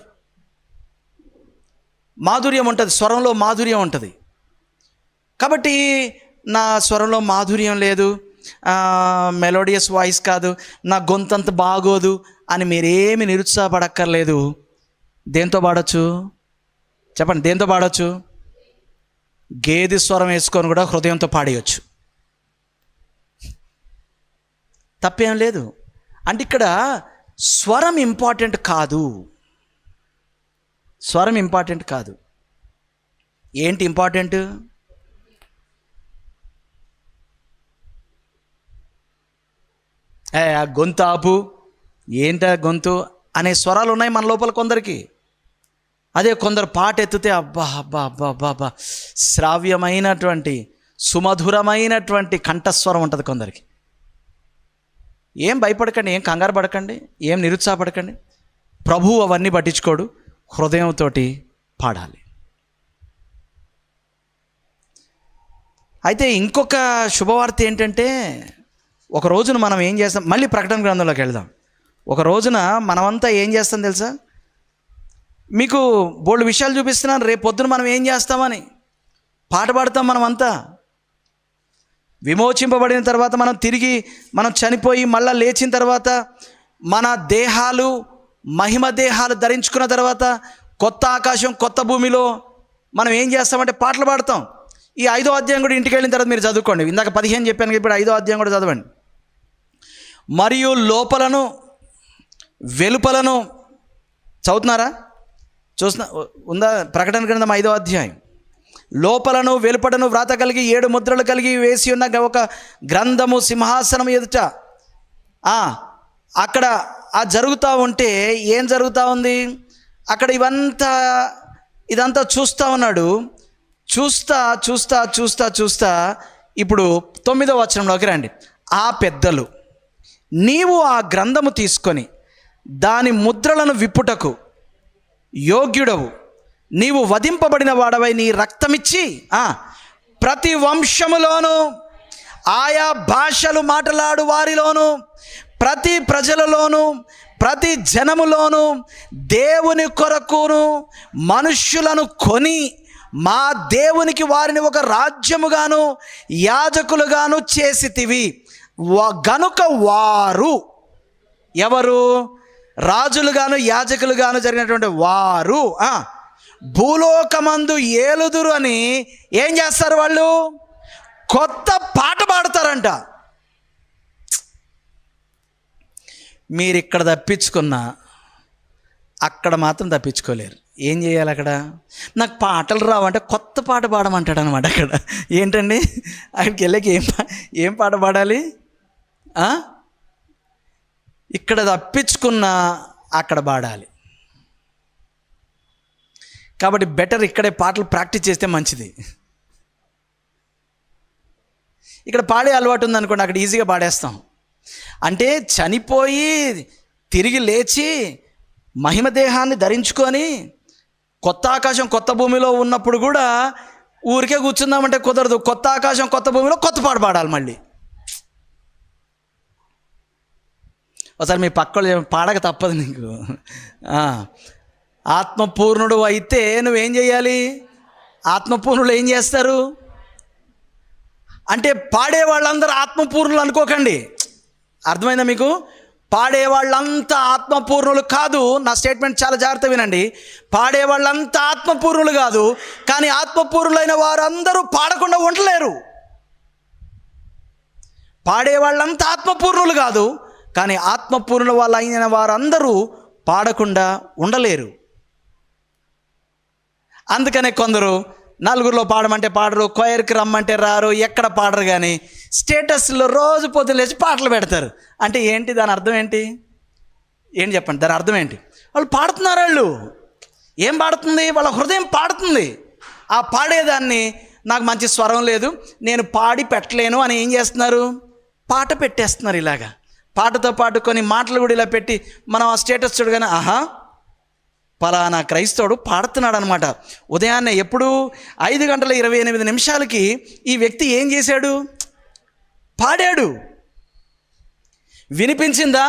Speaker 1: మాధుర్యం ఉంటుంది, స్వరంలో మాధుర్యం ఉంటుంది. కాబట్టి నా స్వరంలో మాధుర్యం లేదు, మెలోడియస్ వాయిస్ కాదు, నా గొంతంత బాగోదు అని మీరేమి నిరుత్సాహపడక్కర్లేదు. దేంతో పాడొచ్చు చెప్పండి? దేంతో పాడొచ్చు? గేదె స్వరం వేసుకొని కూడా హృదయంతో పాడేయచ్చు, తప్పేం లేదు. అంటే ఇక్కడ స్వరం ఇంపార్టెంట్ కాదు. స్వరం ఇంపార్టెంట్ కాదు. ఏంటి ఇంపార్టెంట్? ఆ గొంతు ఆపు, ఏంటా గొంతు అనే స్వరాలు ఉన్నాయి మన లోపల కొందరికి. అదే కొందరు పాట ఎత్తితే అబ్బా అబ్బా అబ్బా అబ్బా అబ్బా శ్రావ్యమైనటువంటి సుమధురమైనటువంటి కంఠస్వరం ఉంటుంది కొందరికి. ఏం భయపడకండి, ఏం కంగారు పడకండి, ఏం నిరుత్సాహపడకండి. ప్రభువు అవన్నీ పట్టించుకోడు. హృదయంతో పాడాలి. అయితే ఇంకొక శుభవార్త ఏంటంటే, ఒక రోజున మనం ఏం చేస్తాం, మళ్ళీ ప్రకటన గ్రంథంలోకి వెళ్దాం. ఒక రోజున మనమంతా ఏం చేస్తాం తెలుసా? మీకు బోల్డ్ విషయాలు చూపిస్తున్నాను. రేపు పొద్దున మనం ఏం చేస్తామని పాట పాడతాం. మనమంతా విమోచింపబడిన తర్వాత, మనం చనిపోయి మళ్ళీ లేచిన తర్వాత, మన దేహాలు మహిమ దేహాలు ధరించుకున్న తర్వాత, కొత్త ఆకాశం కొత్త భూమిలో మనం ఏం చేస్తామంటే పాటలు పాడతాం. ఈ 5వ అధ్యాయం కూడా ఇంటికి వెళ్ళిన తర్వాత మీరు చదువుకోండి. ఇందాక 15 చెప్పాను, ఇప్పుడు 5వ అధ్యాయం కూడా చదవండి. మరియు లోపలను వెలుపలను, చదువుతున్నారా? ఉందా? ప్రకటన గ్రంథం 5వ అధ్యాయం. లోపలను వెలుపటను వ్రాత కలిగి 7 ముద్రలు కలిగి వేసి ఉన్న ఒక గ్రంథము సింహాసనం ఎదుట. అక్కడ జరుగుతూ ఉంటే ఏం జరుగుతూ ఉంది? అక్కడ ఇదంతా చూస్తూ ఉన్నాడు. చూస్తా ఇప్పుడు 9వ వచనంలోకి రండి. ఆ పెద్దలు, నీవు ఆ గ్రంథము తీసుకొని దాని ముద్రలను విప్పుటకు యోగ్యుడవు, నీవు వధింపబడిన వాడవై నీ రక్తమిచ్చి ప్రతి వంశములోను, ఆయా భాషలు మాట్లాడు వారిలోను, ప్రతి ప్రజలలోను, ప్రతి జనములోను దేవుని కొరకును మనుష్యులను కొని మా దేవునికి వారిని ఒక రాజ్యముగాను యాజకులుగాను చేసితివి. గనుక వారు, ఎవరు? రాజులుగాను యాజకులుగాను జరిగినటువంటి వారు భూలోకమందు ఏలుదురు అని ఏం చేస్తారు? వాళ్ళు కొత్త పాట పాడతారంట. మీరు ఇక్కడ తప్పించుకున్నా అక్కడ మాత్రం తప్పించుకోలేరు. ఏం చేయాలి అక్కడ? నాకు పాటలు రావంటే కొత్త పాట పాడమంటాడు అనమాట. అక్కడ ఏంటండి, అక్కడికి వెళ్ళకి ఏం పాట పాడాలి? ఇక్కడ తప్పించుకున్నా అక్కడ పాడాలి. కాబట్టి బెటర్ ఇక్కడే పాటలు ప్రాక్టీస్ చేస్తే మంచిది. ఇక్కడ పాడే అలవాటు ఉందనుకోండి, అక్కడ ఈజీగా పాడేస్తాం. అంటే చనిపోయి తిరిగి లేచి మహిమ దేహాన్ని ధరించుకొని కొత్త ఆకాశం కొత్త భూమిలో ఉన్నప్పుడు కూడా ఊరికే కూర్చుందామంటే కుదరదు. కొత్త ఆకాశం కొత్త భూమిలో కొత్త పాట పాడాలి. మళ్ళీ ఒకసారి మీ పక్కలు పాడక తప్పదు నీకు. ఆత్మపూర్ణుడు అయితే నువ్వేం చేయాలి? ఆత్మపూర్ణులు ఏం చేస్తారు అంటే, పాడే వాళ్ళందరూ ఆత్మపూర్ణులు అనుకోకండి. అర్థమైందా మీకు? పాడేవాళ్ళంతా ఆత్మపూర్ణులు కాదు. నా స్టేట్మెంట్ చాలా జాగ్రత్త వినండి. పాడేవాళ్ళంతా ఆత్మపూర్ణులు కాదు, కానీ ఆత్మపూర్ణులైన వారందరూ పాడకుండా ఉండలేరు. పాడేవాళ్ళంతా ఆత్మపూర్ణులు కాదు, కానీ ఆత్మపూర్ణుల వాళ్ళు అయిన వారందరూ పాడకుండా ఉండలేరు. అందుకనే కొందరు నలుగురిలో పాడమంటే పాడరు, కొయర్కి రమ్మంటే రారు, ఎక్కడ పాడరు, కానీ స్టేటస్లో రోజు పొద్దున్న లేచి పాటలు పెడతారు. అంటే ఏంటి దాని అర్థం ఏంటి చెప్పండి, దాని అర్థం ఏంటి? వాళ్ళు పాడుతున్నారు. వాళ్ళు ఏం పాడుతుంది? వాళ్ళ హృదయం పాడుతుంది. ఆ పాడేదాన్ని నాకు మంచి స్వరం లేదు, నేను పాడి పెట్టలేను అని ఏం చేస్తున్నారు? పాట పెట్టేస్తున్నారు. ఇలాగా పాటతో పాటు కొన్ని మాటలు కూడా ఇలా పెట్టి మనం ఆ స్టేటస్ చూడగానే ఆహా పలానా క్రైస్తవుడు పాడుతున్నాడు అనమాట. ఉదయాన్నే ఎప్పుడు 5:28 ఈ వ్యక్తి ఏం చేశాడు? పాడాడు. వినిపించిందా?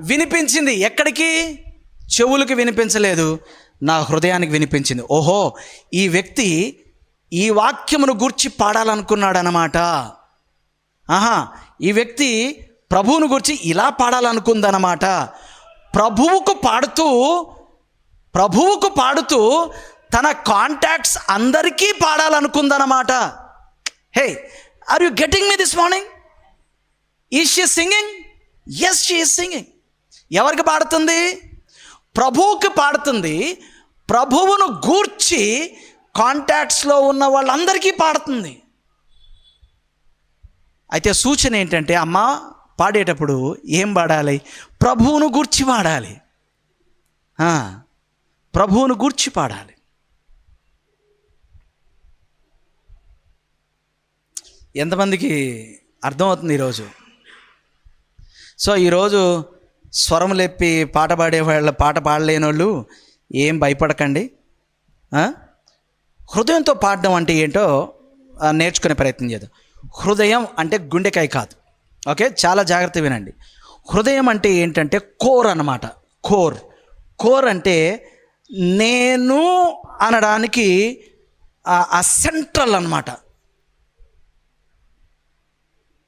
Speaker 1: వినిపించింది. ఎక్కడికి? చెవులకు వినిపించలేదు, నా హృదయానికి వినిపించింది. ఓహో, ఈ వ్యక్తి ఈ వాక్యమును గూర్చి పాడాలనుకున్నాడు అన్నమాట. ఆహా, ఈ వ్యక్తి ప్రభువును గురించి ఇలా పాడాలనుకుందన్నమాట. ప్రభువుకు పాడుతూ తన కాంటాక్ట్స్ అందరికీ పాడాలనుకుందన్నమాట. Hey, are you getting me this morning? Is she singing? Yes, she is singing. ఎవరికి పాడుతుంది? ప్రభువుకి పాడుతుంది. ప్రభువును గూర్చి కాంటాక్ట్స్లో ఉన్న వాళ్ళందరికీ పాడుతుంది. అయితే సూచన ఏంటంటే, అమ్మ పాడేటప్పుడు ఏం పాడాలి? ప్రభువును గూర్చి పాడాలి. ప్రభువును గూర్చి పాడాలి. ఎంతమందికి అర్థమవుతుంది ఈరోజు? సో ఈరోజు స్వరం లేపి పాట పాడలేని వాళ్ళు ఏం భయపడకండి. హృదయంతో పాడడం అంటే ఏంటో నేర్చుకునే ప్రయత్నం చేద్దాం. హృదయం అంటే గుండెకాయ కాదు. ఓకే, చాలా జాగ్రత్త వినండి. హృదయం అంటే ఏంటంటే కోర్ అన్నమాట. కోర్ అంటే నేను అనడానికి ఆ సెంట్రల్ అన్నమాట.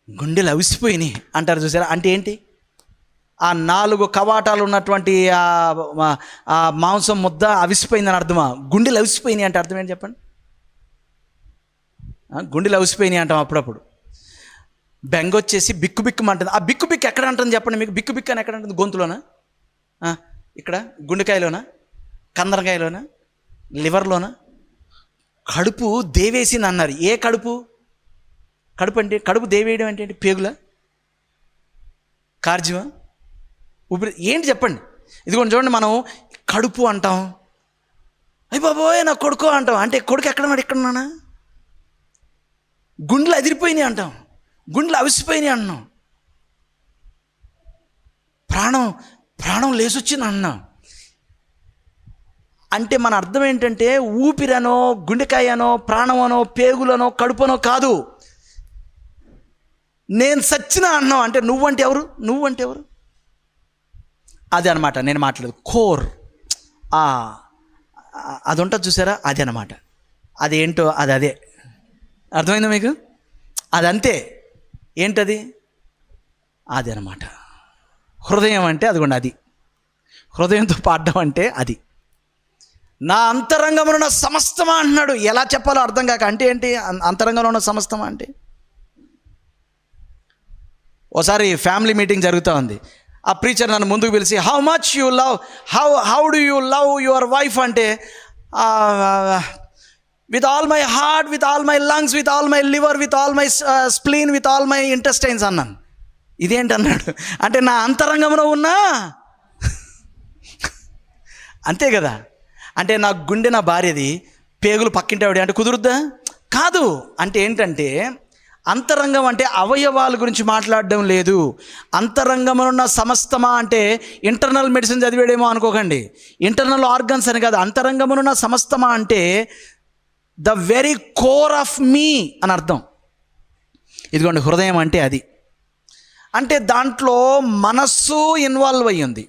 Speaker 1: గుండెలు అవిసిపోయినాయి అంటారు చూసారా? అంటే ఏంటి? ఆ 4 కవాటాలు ఉన్నటువంటి ఆ మాంసం ముద్ద అవిసిపోయిందని అర్థమా? గుండెలు అవిసిపోయినాయి అంటే అర్థం ఏంటి చెప్పండి? గుండెలు అవిసిపోయినాయి అంటాం అప్పుడప్పుడు. బెంగొచ్చేసి బిక్కుమంటుంది. ఆ బిక్కు ఎక్కడ అంటుంది చెప్పండి మీకు? బిక్కు అని ఎక్కడ అంటుంది? గొంతులోనా? ఇక్కడ గుండెకాయలోనా? కందరకాయలోనా? లివర్లోనా? కడుపు దేవేసింది అన్నారు. ఏ కడుపు? అంటే కడుపు దేవేయడం అంటే ఏంటి? పేగుల? కార్జ్యమా? ఊపిరి? ఏంటి చెప్పండి? ఇదిగోండి చూడండి, మనం కడుపు అంటాం, అయ్య బాబోయ్ నా కొడుకు అంటాం. అంటే కొడుకు ఎక్కడున్నానా? గుండెలు అదిరిపోయినాయి అంటాం, గుండెలు అవిసిపోయినాయి అన్నాం, ప్రాణం లేసొచ్చింది అన్నాం. అంటే మన అర్థం ఏంటంటే ఊపిరనో, గుండెకాయనో, ప్రాణమనో, పేగులనో, కడుపనో కాదు. నేను సచ్చిన అన్నాం. అంటే నువ్వంటే ఎవరు? అది అనమాట నేను మాట్లాడేది. కోర్ అది ఉంటుంది చూసారా? అది అనమాట. అదేంటో అదే. అర్థమైందా మీకు? అదంతే. ఏంటది? అది అనమాట. హృదయం అంటే అదిగోండి, అది. హృదయంతో పాడడం అంటే అది. నా అంతరంగంలో ఉన్న సమస్తమా అంటున్నాడు. ఎలా చెప్పాలో అర్థం కాక. అంటే ఏంటి అంతరంగంలో ఉన్న సమస్తమా అంటే? ఓసారి ఫ్యామిలీ మీటింగ్ జరుగుతూ ఉంది. ఆ ప్రీచర్ నన్ను ముందుకు పిలిచి, how much you love, how do you love your wife అంటే, with all my heart, with all my lungs, with all my liver, with all my spleen, with all my intestines అన్నాను. ఇదేంటి అన్నాడు. అంటే నా అంతరంగంలో ఉన్నా అంతే కదా. అంటే నా గుండె నా భార్యది, పేగులు పక్కింటి ఆవిడ అంటే కుదురుద్దా? కాదు. అంటే ఏంటంటే అంతరంగం అంటే అవయవాల గురించి మాట్లాడడం లేదు. అంతరంగమునున్న సమస్తమా అంటే ఇంటర్నల్ మెడిసిన్ చదివేడేమో అనుకోకండి. ఇంటర్నల్ ఆర్గన్స్ అని కాదు. అంతరంగమునున్న సమస్తమా అంటే ద వెరీ కోర్ ఆఫ్ మీ అని అర్థం. ఇదిగోండి హృదయం అంటే అది. అంటే దాంట్లో మనస్సు ఇన్వాల్వ్ అయ్యింది,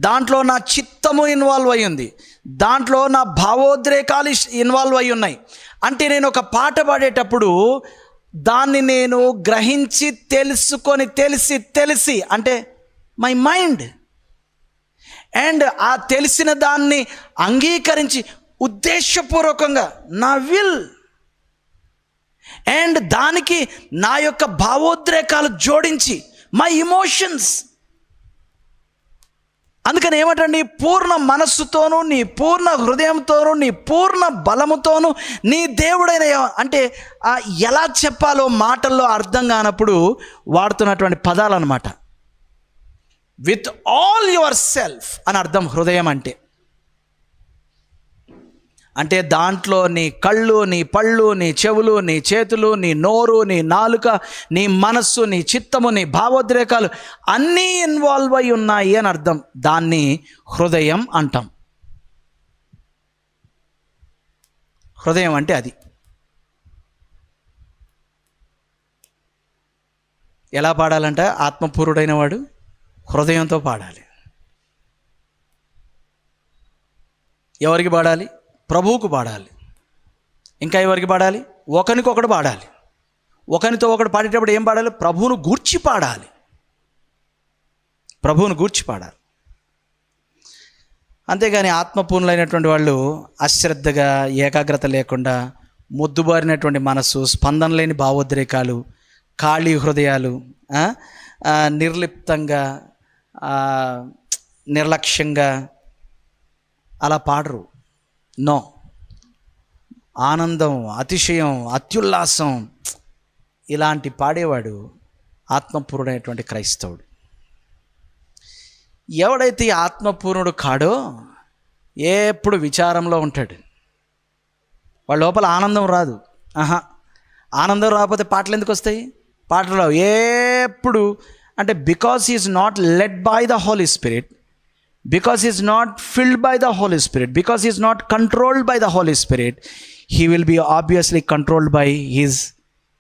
Speaker 1: దాంట్లో నా చిత్తము ఇన్వాల్వ్ అయ్యింది, దాంట్లో నా భావోద్రేకాలు ఇన్వాల్వ్ అయి ఉన్నాయి. అంటే నేను ఒక పాట పాడేటప్పుడు దాన్ని నేను గ్రహించి తెలుసుకొని తెలిసి అంటే మై మైండ్, అండ్ ఆ తెలిసిన దాన్ని అంగీకరించి ఉద్దేశపూర్వకంగా నా విల్, అండ్ దానికి నా యొక్క భావోద్రేకాలు జోడించి మై ఇమోషన్స్. అందుకని ఏమంటండి, పూర్ణ మనస్సుతోనూ నీ పూర్ణ హృదయంతోనూ నీ పూర్ణ బలముతోనూ నీ దేవుడైన అంటే ఎలా చెప్పాలో మాటల్లో అర్థం కానప్పుడు వాడుతున్నటువంటి పదాలు అన్నమాట. విత్ ఆల్ యువర్ సెల్ఫ్ అని అర్థం హృదయం అంటే దాంట్లో నీ కళ్ళు, నీ పళ్ళు, నీ చెవులు, నీ చేతులు, నీ నోరు, నీ నాలుక, నీ మనస్సు, నీ చిత్తము, నీ భావోద్రేకాలు అన్నీ ఇన్వాల్వ్ అయి ఉన్నాయి అని అర్థం. దాన్ని హృదయం అంటాం. హృదయం అంటే అది. ఎలా పాడాలంట? ఆత్మపూర్ణుడైన వాడు హృదయంతో పాడాలి. ఎవరికి పాడాలి? ప్రభువుకు పాడాలి. ఇంకా ఎవరికి పాడాలి? ఒకరికొకడు పాడాలి. ఒకరితో ఒకడు పాడేటప్పుడు ఏం పాడాలి? ప్రభువును గూర్చి పాడాలి. ప్రభువును గూర్చి పాడాలి. అంతేగాని ఆత్మపూర్ణులైనటువంటి వాళ్ళు అశ్రద్ధగా, ఏకాగ్రత లేకుండా, మొద్దుబారినటువంటి మనస్సు, స్పందన లేని భావోద్రేకాలు, ఖాళీ హృదయాలు, నిర్లిప్తంగా, నిర్లక్ష్యంగా అలా పాడరు. నో, ఆనందం, అతిశయం, అత్యుల్లాసం ఇలాంటి పాడేవాడు ఆత్మపూర్ణుడైనటువంటి క్రైస్తవుడు. ఎవడైతే ఈ ఆత్మపూర్ణుడు కాడో ఎప్పుడు విచారంలో ఉంటాడు. వాళ్ళ లోపల ఆనందం రాదు. ఆనందం రాకపోతే పాటలు ఎందుకు వస్తాయి? పాటలు రావు. ఎప్పుడు అంటే because he is not led by the Holi spirit, because he is not filled by the Holy Spirit, because he is not controlled by the Holy Spirit, he will be obviously controlled by his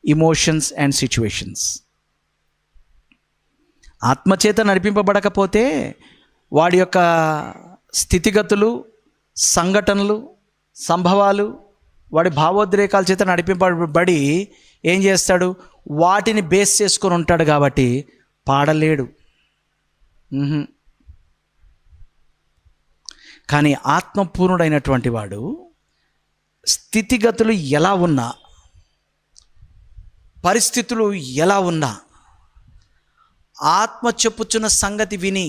Speaker 1: emotions and situations. ఆత్మచేత నడిపింపబడకపోతే వాడి యొక్క స్థితిగతులు, సంఘటనలు, సంభవాలు, వాడి భావోద్రేకాల చేత నడిపింపబడి ఏం చేస్తాడు? వాటిని బేస్ చేసుకొని ఉంటాడు కాబట్టి పాడలేడు. కానీ ఆత్మపూర్ణుడైనటువంటి వాడు స్థితిగతులు ఎలా ఉన్నా, పరిస్థితులు ఎలా ఉన్నా, ఆత్మ చెప్పుచున్న సంగతి విని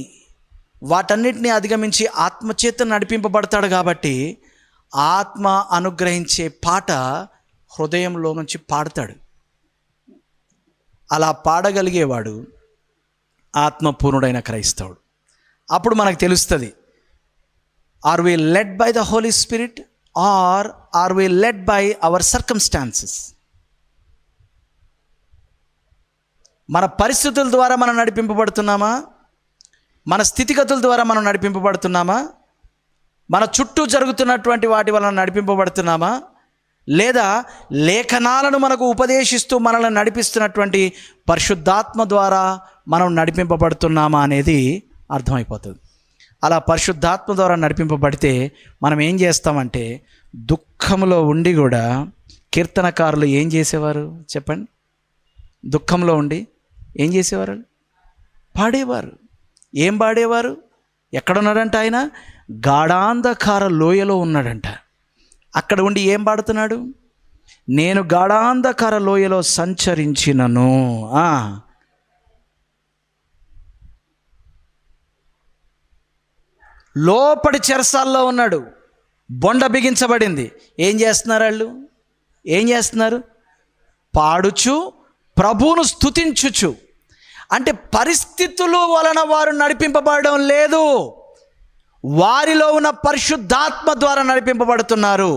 Speaker 1: వాటన్నిటిని అధిగమించి ఆత్మచేత నడిపింపబడతాడు కాబట్టి ఆత్మ అనుగ్రహించే పాట హృదయంలో నుంచి పాడతాడు. అలా పాడగలిగేవాడు ఆత్మపూర్ణుడైన క్రైస్తవుడు. అప్పుడు మనకు తెలుస్తుంది, are we led by the Holy Spirit or are we led by our circumstances? మన పరిస్థితుల ద్వారా మనం నడిపింపబడుతున్నామా? మన స్థితిగతుల ద్వారా మనం నడిపింపబడుతున్నామా? మన చుట్టూ జరుగుతున్నటువంటి వాటి వలన నడిపింపబడుతున్నామా? లేదా లేఖనాలను మనకు ఉపదేశిస్తూ మనల్ని నడిపిస్తున్నటువంటి పరిశుద్ధాత్మ ద్వారా మనం నడిపింపబడుతున్నామా అనేది అర్థమైపోతుంది. అలా పరిశుద్ధాత్మ ద్వారా నడిపింపబడితే మనం ఏం చేస్తామంటే, దుఃఖంలో ఉండి కూడా కీర్తనకారులు ఏం చేసేవారు చెప్పండి? దుఃఖంలో ఉండి ఏం చేసేవారు? పాడేవారు. ఏం పాడేవారు? ఎక్కడున్నాడంట ఆయన? గాఢాంధకార లోయలో ఉన్నాడంట. అక్కడ ఉండి ఏం పాడుతున్నాడు? నేను గాఢాంధకార లోయలో సంచరించినను. లోపడి చెరసాల్లో ఉన్నాడు. బొండ బిగించబడింది. ఏం చేస్తున్నారు వాళ్ళు? ఏం చేస్తున్నారు? పాడుచు ప్రభువును స్తుతించుచు. అంటే పరిస్థితుల వలన వారు నడిపింపబడడం లేదు, వారిలో ఉన్న పరిశుద్ధాత్మ ద్వారా నడిపింపబడుతున్నారు.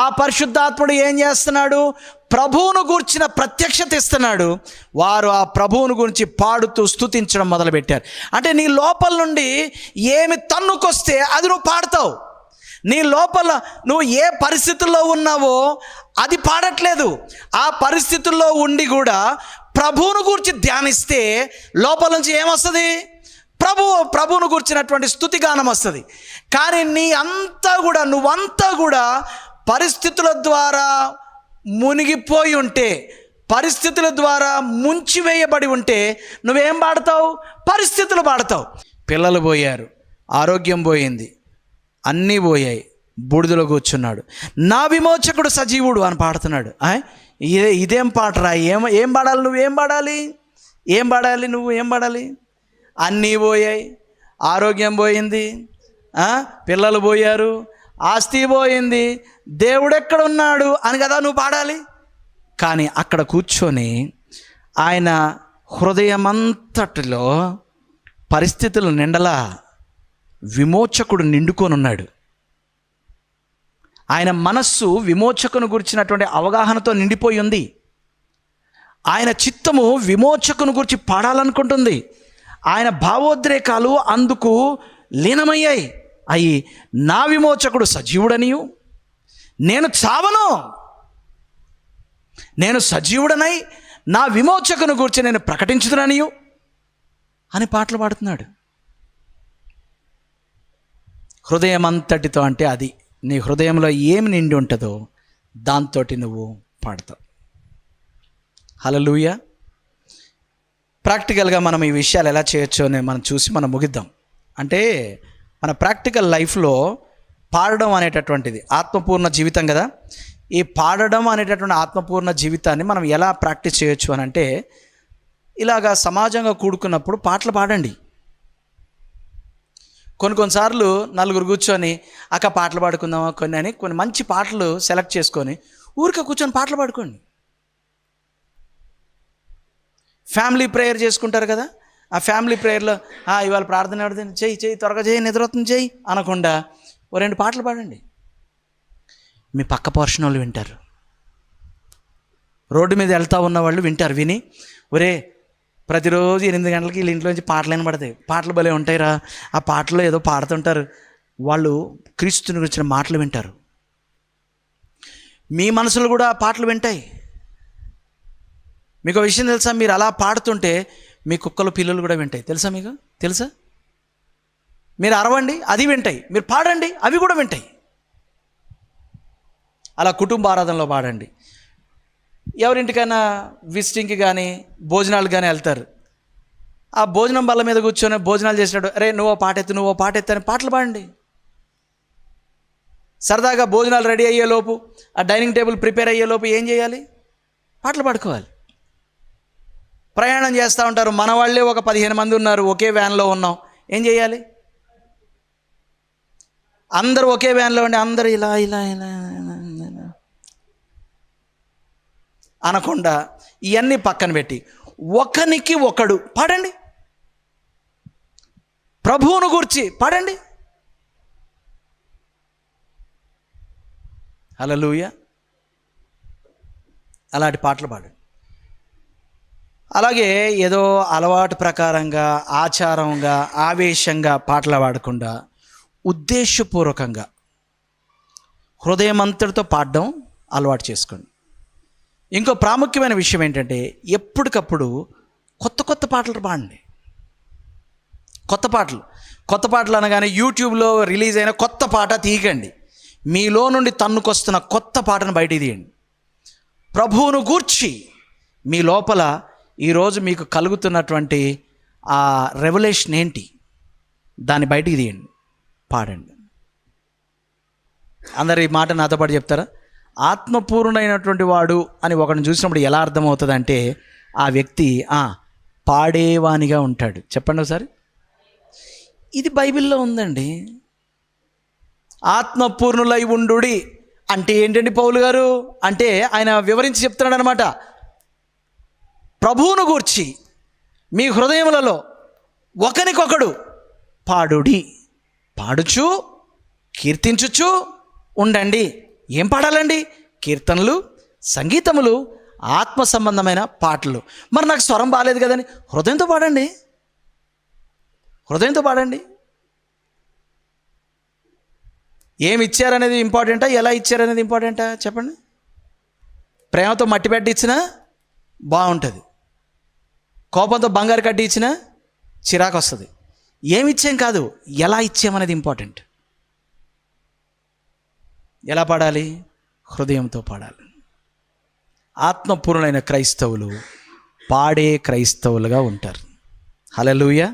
Speaker 1: ఆ పరిశుద్ధాత్ముడు ఏం చేస్తున్నాడు? ప్రభువును గూర్చిన ప్రత్యక్షత ఇస్తున్నాడు. వారు ఆ ప్రభువును గురించి పాడుతూ స్తుతించడం మొదలుపెట్టారు. అంటే నీ లోపల నుండి ఏమి తన్నుకొస్తే అది నువ్వు పాడతావు. నీ లోపల నువ్వు ఏ పరిస్థితుల్లో ఉన్నావో అది పాడట్లేదు. ఆ పరిస్థితుల్లో ఉండి కూడా ప్రభువును గురించి ధ్యానిస్తే లోపల నుంచి ఏమొస్తుంది? ప్రభువును గురించినటువంటి స్తుతిగానం వస్తుంది. కానీ నువ్వంతా కూడా పరిస్థితుల ద్వారా మునిగిపోయి ఉంటే, పరిస్థితుల ద్వారా ముంచివేయబడి ఉంటే నువ్వేం పాడతావు? పరిస్థితులు పాడతావు. పిల్లలు పోయారు, ఆరోగ్యం పోయింది, అన్నీ పోయాయి, బూడిదలో కూర్చున్నాడు. నా విమోచకుడు సజీవుడు అని పాడుతున్నాడు. ఇదేం పాటరా? ఏం పాడాలి? నువ్వేం పాడాలి? నువ్వు ఏం పాడాలి? అన్నీ పోయాయి, ఆరోగ్యం పోయింది, పిల్లలు పోయారు, ఆస్తి పోయింది, దేవుడు ఎక్కడ ఉన్నాడు అని కదా నువ్వు పాడాలి. కానీ అక్కడ కూర్చొని ఆయన హృదయమంతటిలో పరిస్థితులు నిండలా విమోచకుడు నిండుకొని ఉన్నాడు. ఆయన మనస్సు విమోచకుని గురించినటువంటి అవగాహనతో నిండిపోయి ఉంది. ఆయన చిత్తము విమోచకుని గురించి పాడాలనుకుంటుంది. ఆయన భావోద్రేకాలు అందుకు లీనమయ్యాయి. అయి నా విమోచకుడు సజీవుడనియు, నేను చావను, నేను సజీవుడనై నా విమోచకుని గురించి నేను ప్రకటించుదుననియు అని పాటలు పాడుతున్నాడు. హృదయం అంతటితో అంటే అది నీ హృదయంలో ఏమి నిండి ఉంటుందో దాంతో నువ్వు పాడతావు. హల్లెలూయా. ప్రాక్టికల్గా మనం ఈ విషయాలు ఎలా చేయొచ్చో మనం చూసి మనం ముగిద్దాం. అంటే మన ప్రాక్టికల్ లైఫ్లో పాడడం అనేటటువంటిది ఆత్మపూర్ణ జీవితం కదా. ఈ పాడడం అనేటటువంటి ఆత్మపూర్ణ జీవితాన్ని మనం ఎలా ప్రాక్టీస్ చేయొచ్చు అని అంటే, ఇలాగా సమాజంగా కూడుకున్నప్పుడు పాటలు పాడండి. కొన్నిసార్లు నలుగురు కూర్చొని అక్క పాటలు పాడుకుందామా కొన్ని మంచి పాటలు సెలెక్ట్ చేసుకొని ఊరికే కూర్చొని పాటలు పాడుకోండి. ఫ్యామిలీ ప్రేయర్ చేసుకుంటారు కదా, ఆ ఫ్యామిలీ ప్రేయర్లో ఇవాళ ప్రార్థన ఎవరిదని చెయ్యి త్వరగా చేయి, నిద్రవుతుంది చేయి అనకుండా ఓ 2 పాటలు పాడండి. మీ పక్క పోర్షన్ వాళ్ళు వింటారు, రోడ్డు మీద వెళ్తూ ఉన్న వాళ్ళు వింటారు. విని ఒరే ప్రతిరోజు 8 గంటలకి వీళ్ళ ఇంట్లో నుంచి పాటలు వినబడతాయి, పాటలు భలే ఉంటాయిరా, ఆ పాటలో ఏదో పాడుతుంటారు, వాళ్ళు క్రీస్తుని గురించిన మాటలు వింటారు. మీ మనసులు కూడా పాటలు వింటాయి. మీకు విషయం తెలుసా? మీరు అలా పాడుతుంటే మీ కుక్కలు పిల్లలు కూడా వింటాయి. తెలుసా? మీకు తెలుసా? మీరు అరవండి, అది వింటాయి. మీరు పాడండి, అవి కూడా వింటాయి. అలా కుటుంబ ఆరాధనలో పాడండి. ఎవరింటికైనా విజిటింగ్కి కానీ భోజనాలు కానీ వెళ్తారు, ఆ భోజనం బల్ల మీద కూర్చొని భోజనాలు చేసినాడు, అరే నువ్వో పాట ఎత్తు అని పాటలు పాడండి. సరదాగా భోజనాలు రెడీ అయ్యేలోపు, ఆ డైనింగ్ టేబుల్ ప్రిపేర్ అయ్యేలోపు ఏం చేయాలి? పాటలు పాడుకోవాలి. ప్రయాణం చేస్తూ ఉంటారు, మన వాళ్ళే ఒక 15 మంది ఉన్నారు, ఒకే వ్యాన్లో ఉన్నాం, ఏం చేయాలి? అందరూ ఒకే వ్యాన్లో ఉండి అందరూ ఇలా ఇలా ఇలా అనకుండా ఇవన్నీ పక్కన పెట్టి ఒకనికి ఒకడు పాడండి, ప్రభువును గూర్చి పాడండి. హల్లెలూయా. అలాంటి పాటలు పాడండి. అలాగే ఏదో అలవాటు ప్రకారంగా ఆచారంగా ఆవేశంగా పాటలు పాడకుండా ఉద్దేశపూర్వకంగా హృదయం అంతటితో పాడడం అలవాటు చేసుకోండి. ఇంకో ప్రాముఖ్యమైన విషయం ఏంటంటే, ఎప్పటికప్పుడు కొత్త పాటలు పాడండి. కొత్త పాటలు అనగానే యూట్యూబ్లో రిలీజ్ అయిన కొత్త పాట తీయకండి. మీలో నుండి తన్నుకొస్తున్న కొత్త పాటను బయటికి తీయండి. ప్రభువును గూర్చి మీ లోపల ఈరోజు మీకు కలుగుతున్నటువంటి ఆ రెవల్యూషన్ ఏంటి, దాన్ని బయటికి తీయండి, పాడండి. అందరు ఈ మాట నాతో పాటు చెప్తారా? ఆత్మపూర్ణమైనటువంటి వాడు అని ఒకరిని చూసినప్పుడు ఎలా అర్థమవుతుంది అంటే, ఆ వ్యక్తి పాడేవానిగా ఉంటాడు. చెప్పండి ఒకసారి. ఇది బైబిల్లో ఉందండి. ఆత్మపూర్ణులై ఉండుడి అంటే ఏంటండి పౌలు గారు? అంటే ఆయన వివరించి చెప్తున్నాడు అనమాట. ప్రభువును గూర్చి మీ హృదయములలో ఒకనికొకడు పాడుచు కీర్తించుచు ఉండండి. ఏం పాడాలండి? కీర్తనలు, సంగీతములు, ఆత్మ సంబంధమైన పాటలు. మరి నాకు స్వరం బాగాలేదు కదని హృదయంతో పాడండి. ఏమి ఇచ్చారనేది ఇంపార్టెంటా, ఎలా ఇచ్చారనేది ఇంపార్టెంటా? చెప్పండి. ప్రేమతో మట్టి పెట్టి ఇచ్చినా బాగుంటుంది, కోపంతో బంగారు కట్టి ఇచ్చినా చిరాకు వస్తుంది. ఏమి ఇచ్చాం కాదు, ఎలా ఇచ్చామనేది ఇంపార్టెంట్. ఎలా పాడాలి? హృదయంతో పాడాలి. ఆత్మపూర్ణులైన క్రైస్తవులు పాడే క్రైస్తవులుగా ఉంటారు. హల్లెలూయా.